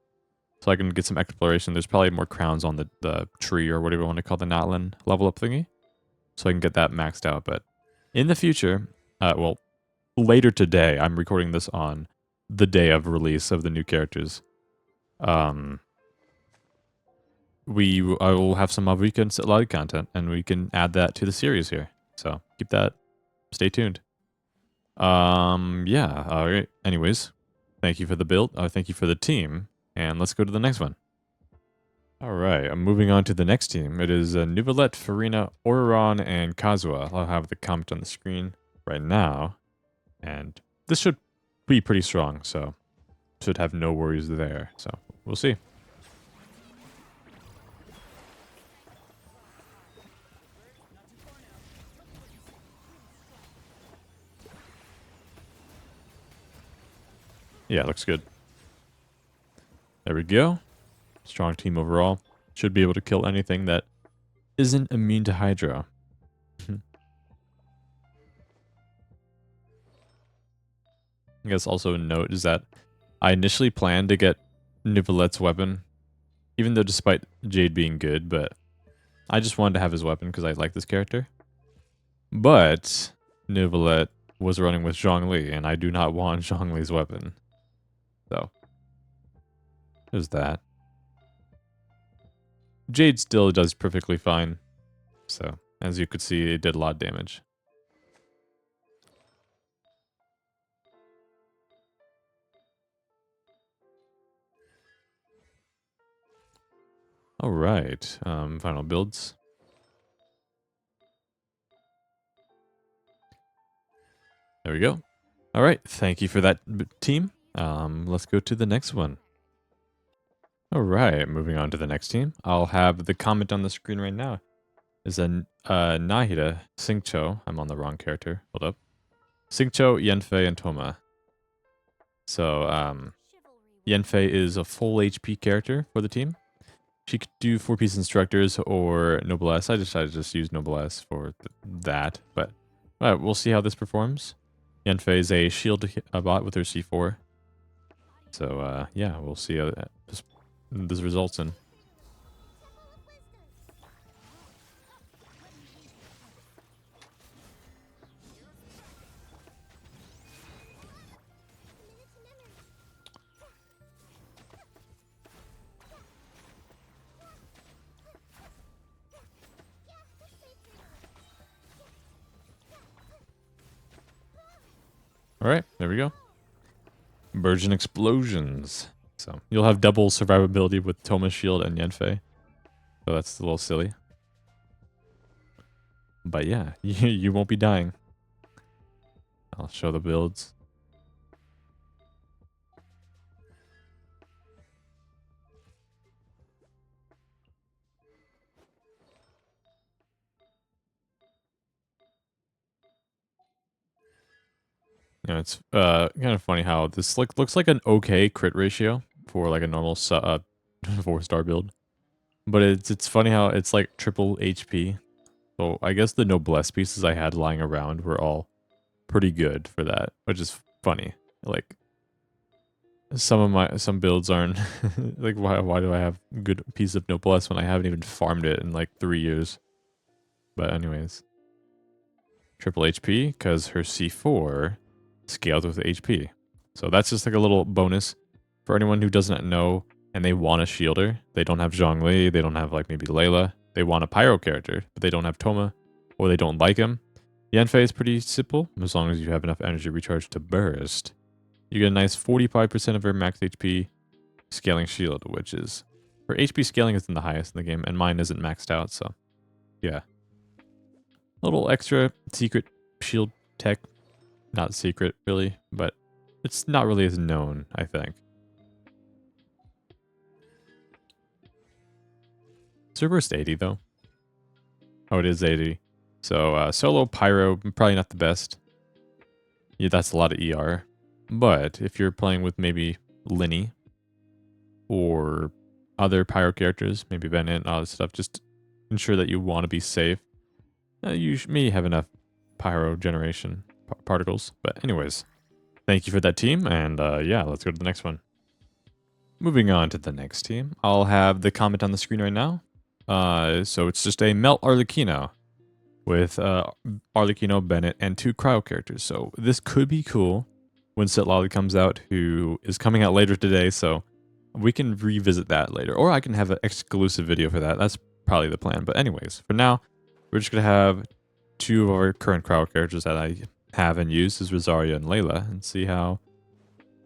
so I can get some exploration. There's probably more crowns on the tree or whatever you want to call the Natlan level up thingy, so I can get that maxed out. But in the future, well, later today, I'm recording this on the day of release of the new characters. I will have some Mavrika and Sitlali content, and we can add that to the series here. So keep that. Stay tuned. Yeah. All right. Anyways, thank you for the build. Thank you for the team, and let's go to the next one. All right. I'm moving on to the next team. It is Nuvalet, Farina, Aurorun, and Kazuha. I'll have the comment on the screen right now, and this should be pretty strong. So should have no worries there. So we'll see. Yeah, looks good. There we go. Strong team overall. Should be able to kill anything that isn't immune to Hydra. I guess also a note is that I initially planned to get Nuvalet's weapon, even though despite Jade being good, but I just wanted to have his weapon because I like this character. But Nuvalet was running with Zhongli, and I do not want Zhongli's weapon. So, there's that. Jade still does perfectly fine. So, as you could see, it did a lot of damage. All right, final builds. There we go. All right. Thank you for that team. Let's go to the next one. All right. Moving on to the next team. I'll have the comment on the screen right now. Is a Nahida, Singcho. I'm on the wrong character. Hold up. Singcho, Yanfei, and Toma. So, Yanfei is a full HP character for the team. She could do 4-piece instructors or Noblesse. I decided to just use Noblesse for that, but we'll see how this performs. Yanfei is a shield bot with her C4. So, yeah, we'll see how this results in. All right, there we go. Burgeon explosions. So you'll have double survivability with Toma's shield and Yanfei. So that's a little silly. But yeah, you won't be dying. I'll show the builds. You know, it's kind of funny how this looks like an okay crit ratio for like a normal 4-star build. But it's funny how it's like triple HP. So I guess the noblesse pieces I had lying around were all pretty good for that, which is funny. Like some builds aren't like why do I have good piece of noblesse when I haven't even farmed it in like 3 years? But anyways, triple HP because her C4 scaled with HP. So that's just like a little bonus for anyone who doesn't know and they want a shielder. They don't have Zhongli, they don't have like maybe Layla. They want a pyro character, but they don't have Toma or they don't like him. Yanfei is pretty simple as long as you have enough energy recharge to burst. You get a nice 45% of her max HP scaling shield, which is her HP scaling isn't the highest in the game, and mine isn't maxed out, so yeah. A little extra secret shield tech. Not secret, really, but it's not really as known, I think. Cerberus 80, though. Oh, it is 80. So, solo pyro, probably not the best. Yeah, that's a lot of ER. But if you're playing with maybe Linny or other pyro characters, maybe Bennett and all this stuff, just ensure that you want to be safe. You may have enough pyro generation particles. But anyways, thank you for that team. And yeah, let's go to the next one. Moving on to the next team. I'll have the comment on the screen right now. So it's just a Melt Arlecchino with Arlecchino, Bennett, and 2 cryo characters. So this could be cool when Sitlali comes out, who is coming out later today. So we can revisit that later. Or I can have an exclusive video for that. That's probably the plan. But anyways, for now, we're just going to have 2 of our current cryo characters that I have and use is Rosaria and Layla, and see how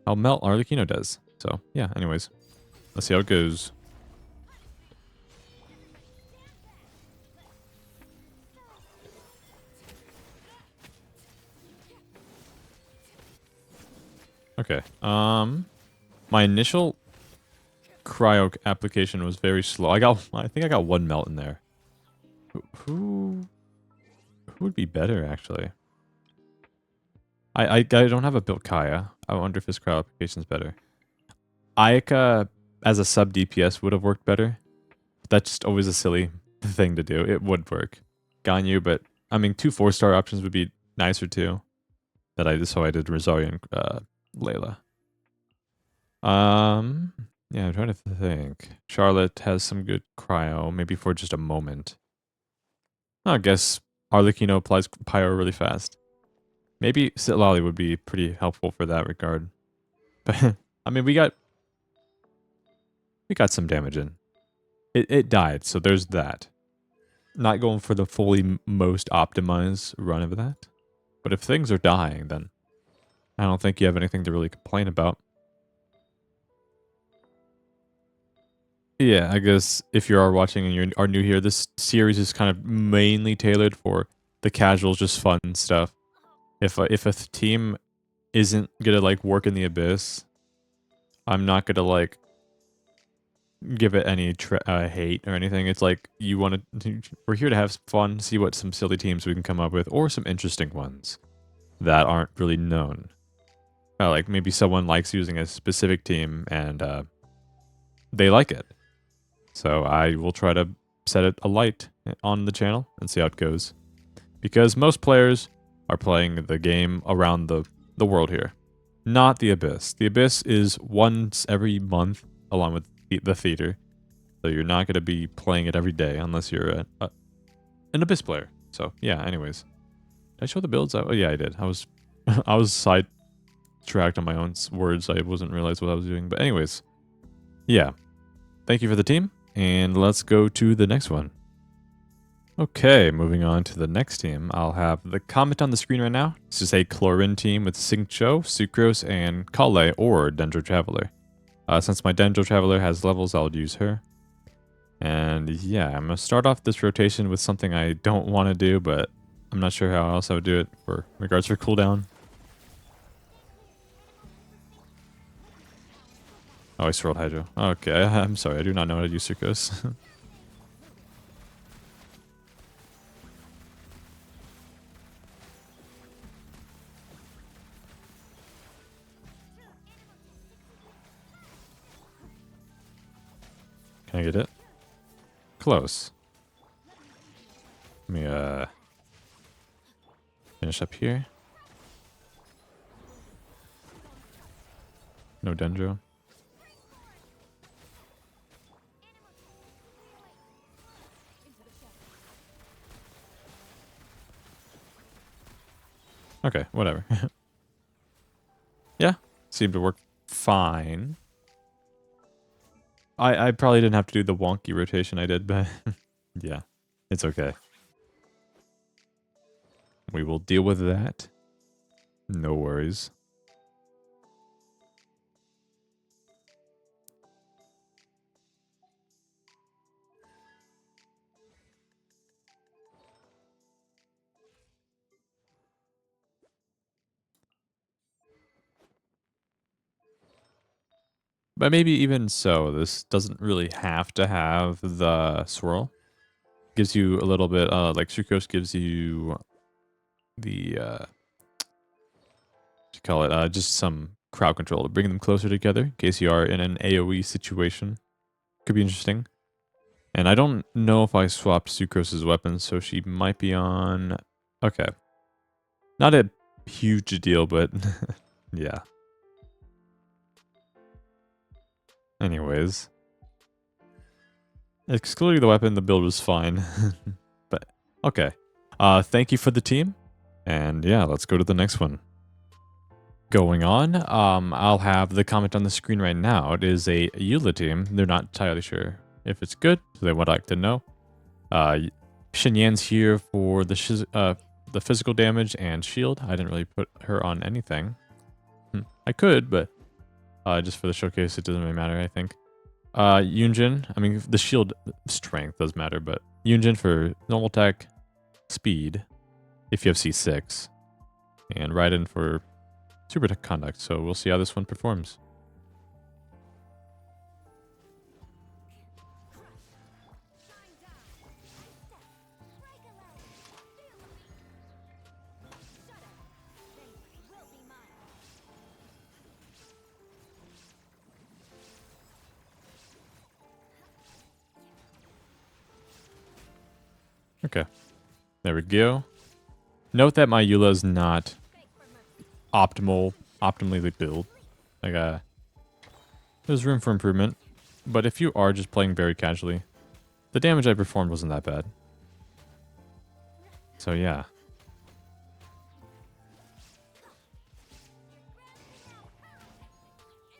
Melt Arlecchino does. So yeah, anyways, let's see how it goes. Okay. My initial cryo application was very slow. I think I got 1 melt in there. Who would be better actually? I don't have a built Kaya. I wonder if his cryo application is better. Ayaka as a sub DPS would have worked better. That's just always a silly thing to do. It would work. Ganyu, but I mean 2 4-star options would be nicer too. So I did Rosaria and Layla. Yeah, I'm trying to think. Charlotte has some good cryo, maybe for just a moment. I guess Arlecchino applies pyro really fast. Maybe Sitlali would be pretty helpful for that regard. But I mean, we got some damage in. It died, so there's that. Not going for the fully most optimized run of that. But if things are dying, then I don't think you have anything to really complain about. Yeah, I guess if you are watching and you are new here, this series is kind of mainly tailored for the casual, just fun stuff. If a team isn't gonna like work in the abyss, I'm not gonna like give it any hate or anything. It's like you want to. We're here to have some fun, see what some silly teams we can come up with, or some interesting ones that aren't really known. Like maybe someone likes using a specific team and they like it. So I will try to set it alight on the channel and see how it goes. Because most players are playing the game around the world here, not the Abyss. The Abyss is once every month along with the theater. So you're not going to be playing it every day unless you're an Abyss player. So yeah, anyways. Did I show the builds? Oh yeah, I did. I was I was sidetracked on my own words. I wasn't realize what I was doing. But anyways, yeah. Thank you for the team, and let's go to the next one. Okay, moving on to the next team. I'll have the comment on the screen right now. This is a Chlorin team with Xingqiu, Sucrose, and Kale or Dendro Traveler. Since my Dendro Traveler has levels, I'll use her. And yeah, I'm going to start off this rotation with something I don't want to do, but I'm not sure how else I would do it for regards for cooldown. Oh, I swirled Hydro. Okay, I'm sorry, I do not know how to use Sucrose. Can I get it? Close. Let me finish up here. No Dendro. Okay, whatever. Yeah, seemed to work fine. I probably didn't have to do the wonky rotation I did, but yeah, it's okay. We will deal with that. No worries. But maybe even so, this doesn't really have to have the swirl. Gives you a little bit, like Sucrose gives you the, what you call it, just some crowd control to bring them closer together in case you are in an AoE situation. Could be interesting. And I don't know if I swapped Sucrose's weapons, so she might be on... Okay. Not a huge deal, but yeah. Anyways. Excluding the weapon, the build was fine. But, okay. Thank you for the team. And yeah, let's go to the next one. Going on, I'll have the comment on the screen right now. It is a Eula team. They're not entirely sure if it's good, so they would like to know. Xinyan's here for the physical damage and shield. I didn't really put her on anything. I could, but just for the showcase, it doesn't really matter, I think. Yunjin, I mean, the shield strength does matter, but Yunjin for normal attack, speed, if you have C6, and Raiden for super attack conduct. So we'll see how this one performs. Okay, there we go. Note that my Eula is not optimally built. Like, there's room for improvement. But if you are just playing very casually, the damage I performed wasn't that bad. So yeah.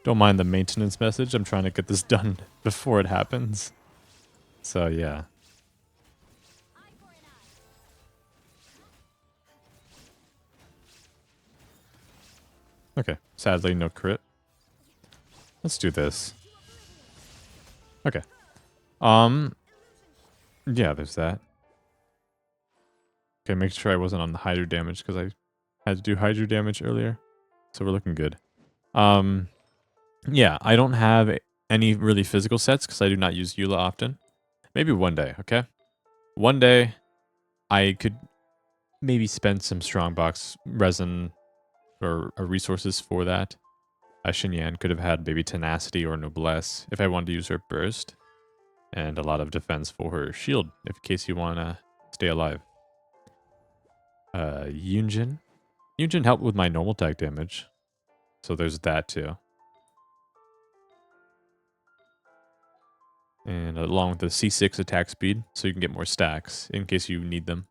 Don't mind the maintenance message. I'm trying to get this done before it happens. So yeah. Okay, sadly no crit. Let's do this. Okay. Yeah, there's that. Okay, make sure I wasn't on the Hydro damage because I Had to do hydro damage earlier. So we're looking good. Yeah, I don't have any really physical sets because I do not use Eula often. Maybe one day, okay? One day, I could maybe spend some strongbox resin or resources for that. Xinyan could have had maybe tenacity or noblesse if I wanted to use her burst, and a lot of defense for her shield in case you want to stay alive. Yunjin. Yunjin helped with my normal attack damage, so there's that too. And along with the C6 attack speed, so you can get more stacks in case you need them.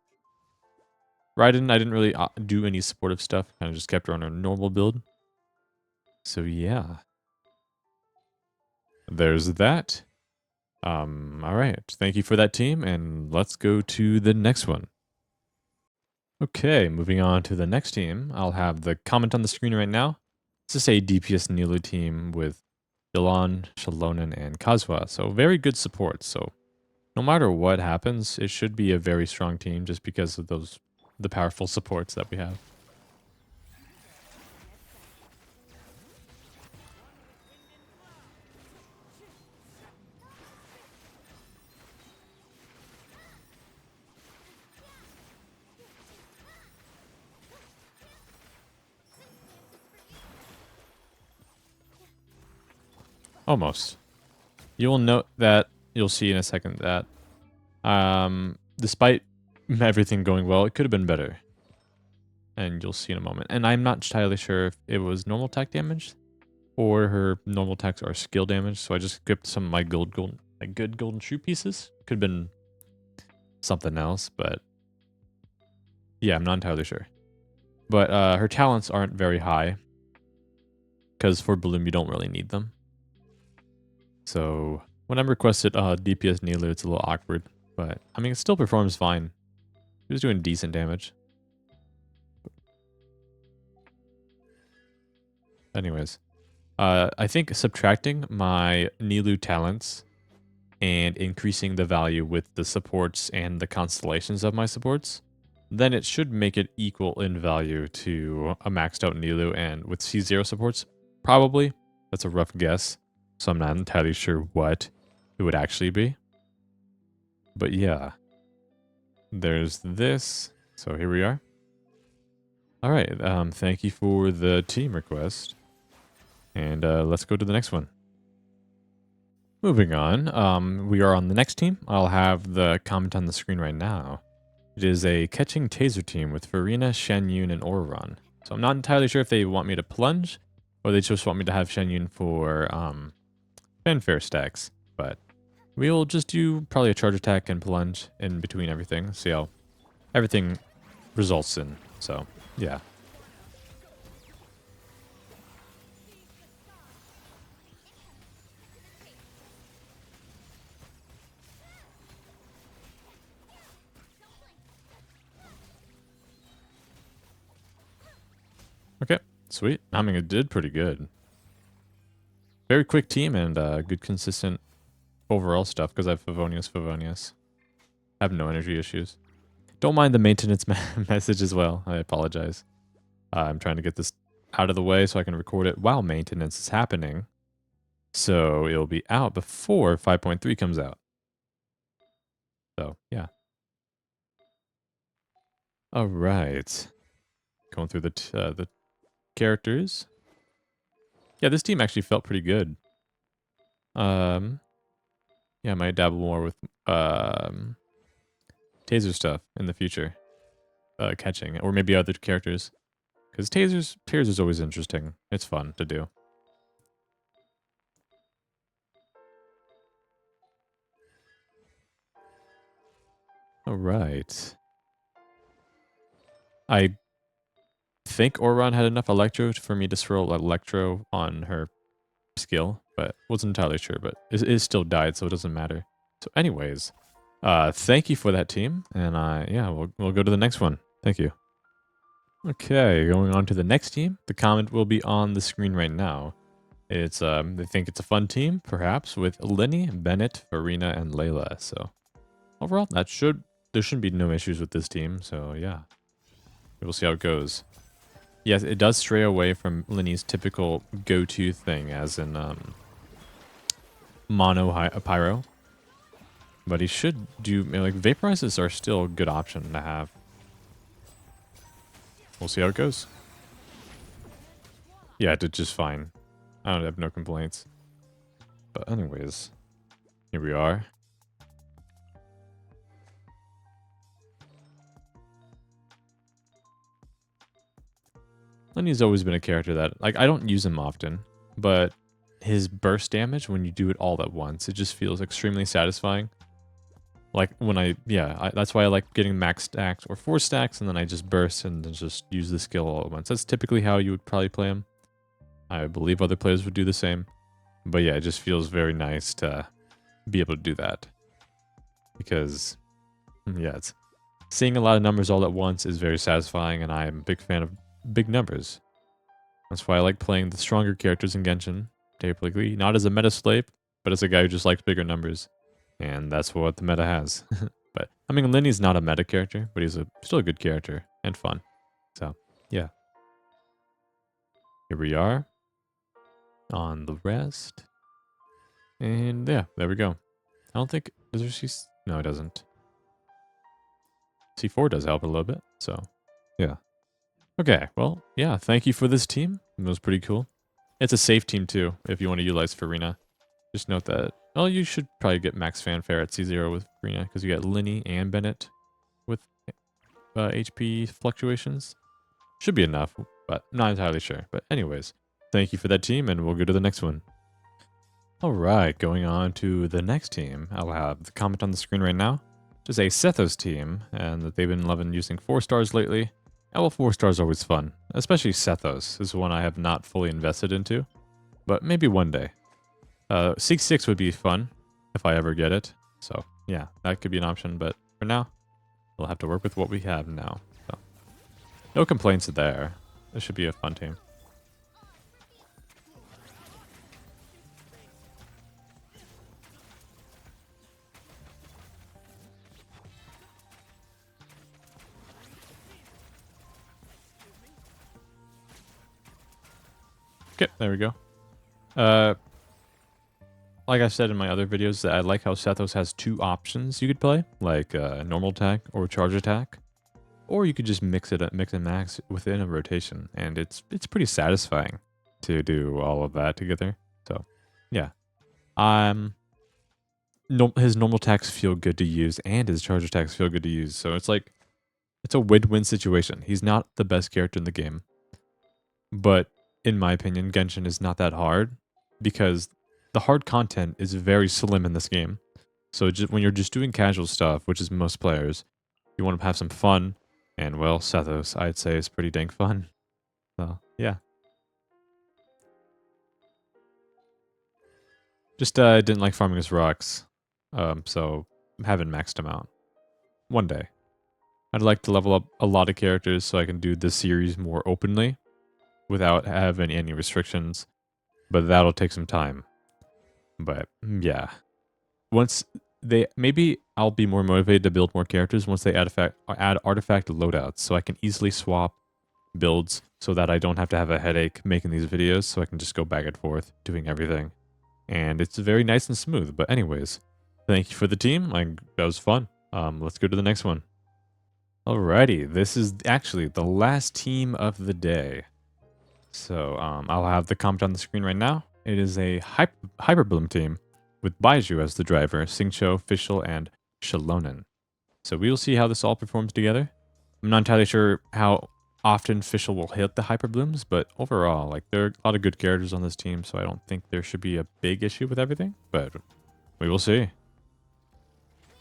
Raiden, I didn't really do any supportive stuff. Kind of just kept her on her normal build. So yeah. There's that. Alright. Thank you for that, team, and let's go to the next one. Okay, moving on to the next team. I'll have the comment on the screen right now. This is a DPS Nilu team with Ilan, Shalonen, and Kazwa. So very good support. So no matter what happens, it should be a very strong team just because of the powerful supports that we have. Almost. You will note that you'll see in a second that despite everything going well, it could have been better. And you'll see in a moment. And I'm not entirely sure if it was normal attack damage or her normal attacks are skill damage. So I just gripped some of my good golden shoe pieces. Could have been something else, but yeah, I'm not entirely sure. But her talents aren't very high because for Bloom you don't really need them. So when I'm requested DPS Nilu, it's a little awkward, but I mean it still performs fine. He was doing decent damage. Anyways, I think subtracting my Nilu talents and increasing the value with the supports and the constellations of my supports, then it should make it equal in value to a maxed out Nilu, and with C0 supports, probably. That's a rough guess, so I'm not entirely sure what it would actually be. But yeah, there's this. So here we are. All right, thank you for the team request. And let's go to the next one. Moving on, we are on the next team. I'll have the comment on the screen right now. It is a catching taser team with Farina, Shen Yun, and Auron. So I'm not entirely sure if they want me to plunge or they just want me to have Shen Yun for fanfare stacks. But we'll just do probably a charge attack and plunge in between everything. See how everything results in. So yeah. Okay, sweet. I mean, it did pretty good. Very quick team and good consistent overall stuff because I have Favonius. I have no energy issues. Don't mind the maintenance message as well. I apologize. I'm trying to get this out of the way so I can record it while maintenance is happening. So it'll be out before 5.3 comes out. So, yeah. All right. Going through the characters. Yeah, this team actually felt pretty good. Yeah, I might dabble more with taser stuff in the future. Catching, or maybe other characters. Because tasers is always interesting. It's fun to do. All right. I think Auron had enough Electro for me to throw Electro on her skill, but wasn't entirely sure, but it still died, so it doesn't matter. So anyways, thank you for that, team, and yeah, we'll go to the next one. Thank you. Okay, going on to the next team. The comment will be on the screen right now. It's they think it's a fun team, perhaps, with Lenny, Bennett, Farina, and Layla. So overall, there shouldn't be no issues with this team. So yeah, we'll see how it goes. Yes, it does stray away from Linny's typical go-to thing, as in mono pyro. But he should do like vaporizes are still a good option to have. We'll see how it goes. Yeah, it did just fine. I don't have no complaints. But anyways, here we are. Lenny's always been a character that, like, I don't use him often, but his burst damage, when you do it all at once, it just feels extremely satisfying. Like, when that's why I like getting max stacks or 4 stacks, and then I just burst and then just use the skill all at once. That's typically how you would probably play him. I believe other players would do the same. But yeah, it just feels very nice to be able to do that. Because, yeah, it's seeing a lot of numbers all at once is very satisfying, and I'm a big fan of big numbers. That's why I like playing the stronger characters in Genshin, typically. Not as a meta slave, but as a guy who just likes bigger numbers. And that's what the meta has. But, I mean, Linny's not a meta character, but he's still a good character and fun. So, yeah. Here we are on the rest. And yeah, there we go. I don't think, does there C? No, it doesn't. C4 does help a little bit, so yeah. Okay, well, yeah, thank you for this team. It was pretty cool. It's a safe team too, if you want to utilize Farina. Just note that, well, you should probably get max fanfare at C0 with Farina, because you got Linny and Bennett with HP fluctuations. Should be enough, but not entirely sure. But anyways, thank you for that team, and we'll go to the next one. Alright, going on to the next team. I'll have the comment on the screen right now. Just a Sethos team, and that they've been loving using 4 stars lately. And well, 4 stars are always fun. Especially Sethos is one I have not fully invested into. But maybe one day. C6 would be fun, if I ever get it. So, yeah, that could be an option, but for now, we'll have to work with what we have now. So, no complaints there. This should be a fun team. Okay, there we go. Like I said in my other videos, that I like how Sethos has 2 options you could play, like normal attack or charge attack, or you could just mix and max within a rotation, and it's pretty satisfying to do all of that together. So, yeah, his normal attacks feel good to use, and his charge attacks feel good to use. So it's like it's a win-win situation. He's not the best character in the game, but in my opinion, Genshin is not that hard because the hard content is very slim in this game. So just, when you're just doing casual stuff, which is most players, you want to have some fun. And well, Sethos, I'd say, is pretty dang fun. So, yeah. Just didn't like farming his rocks. So I haven't maxed him out. One day. I'd like to level up a lot of characters so I can do this series more openly without having any restrictions. But that'll take some time. But yeah, once maybe I'll be more motivated to build more characters once they add artifact loadouts, so I can easily swap builds so that I don't have to have a headache making these videos, so I can just go back and forth doing everything, and it's very nice and smooth. But anyways, thank you for the team. That was fun. Let's go to the next one. Alrighty, this is actually the last team of the day. So I'll have the comment on the screen right now. It is a Hyperbloom team with Baiju as the driver, Xingqiu, Fischl, and Shalonen. So we will see how this all performs together. I'm not entirely sure how often Fischl will hit the Hyperblooms, but overall, like, there are a lot of good characters on this team, so I don't think there should be a big issue with everything, but we will see.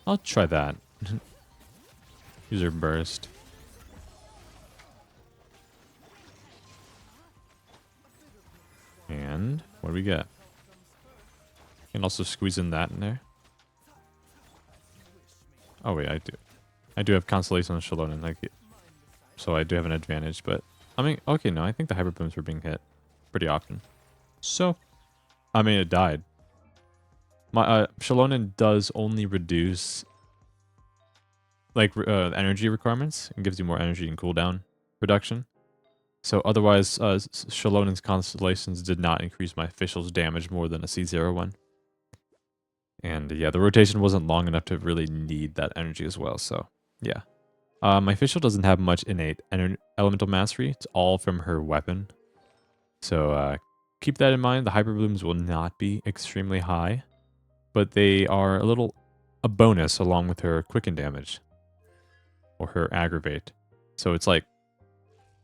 I'll try that. User burst. And what do we get? Can also squeeze in that in there. Oh wait, I do have Constellation on Shalonen, like, so I do have an advantage. But I mean, okay, no, I think the Hyperbooms were being hit pretty often. So, I mean, it died. My Shalonen does only reduce like energy requirements and gives you more energy and cooldown reduction. So otherwise, Shalonen's constellations did not increase my official's damage more than a C0 one. And yeah, the rotation wasn't long enough to really need that energy as well. So yeah. My official doesn't have much innate elemental mastery. It's all from her weapon. So keep that in mind. The hyper blooms will not be extremely high, but they are a bonus along with her quicken damage or her aggravate. So it's like,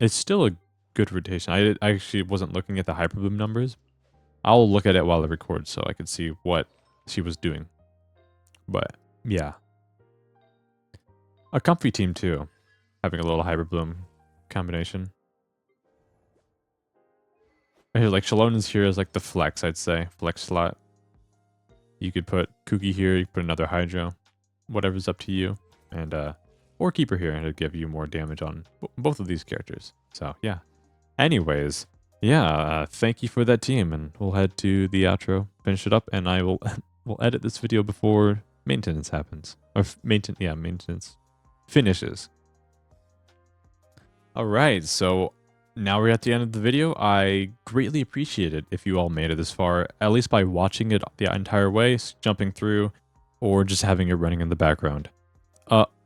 it's still a good rotation. I actually wasn't looking at the hyper bloom numbers. I'll look at it while I record so I can see what she was doing. But yeah. A comfy team too, having a little hyper bloom combination. Like Shalonen's here is like the flex, I'd say. Flex slot. You could put Kuki here, you could put another Hydro. Whatever's up to you. And or keep her here and it'll give you more damage on both of these characters. So yeah. Anyways, yeah, thank you for that team, and we'll head to the outro, finish it up, and I will we'll edit this video before maintenance happens. Or maintenance finishes. Alright, so now we're at the end of the video. I greatly appreciate it if you all made it this far, at least by watching it the entire way, jumping through, or just having it running in the background.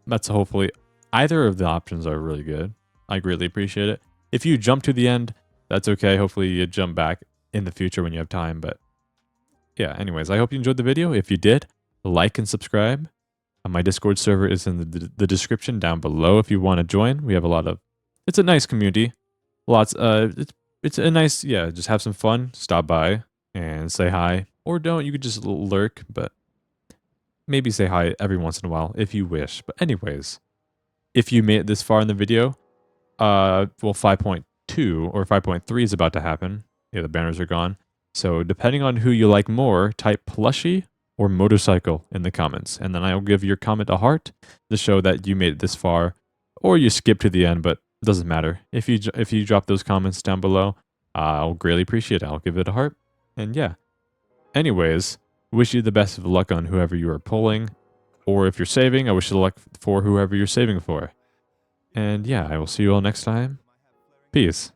That's hopefully, either of the options are really good. I greatly appreciate it. If you jump to the end, that's okay. Hopefully you jump back in the future when you have time, but yeah, anyways, I hope you enjoyed the video. If you did, like and subscribe. My Discord server is in the description down below if you want to join. We have it's a nice community. It's a nice, yeah, just have some fun, stop by and say hi, or don't, you could just lurk, but maybe say hi every once in a while if you wish. But anyways, if you made it this far in the video, well, 5.2 or 5.3 is about to happen. Yeah, the banners are gone. So depending on who you like more, type plushie or motorcycle in the comments, and then I'll give your comment a heart to show that you made it this far, or you skip to the end, but it doesn't matter. If you drop those comments down below, I'll greatly appreciate it. I'll give it a heart, and yeah. Anyways, wish you the best of luck on whoever you are pulling, or if you're saving, I wish you luck for whoever you're saving for. And yeah, I will see you all next time. Peace.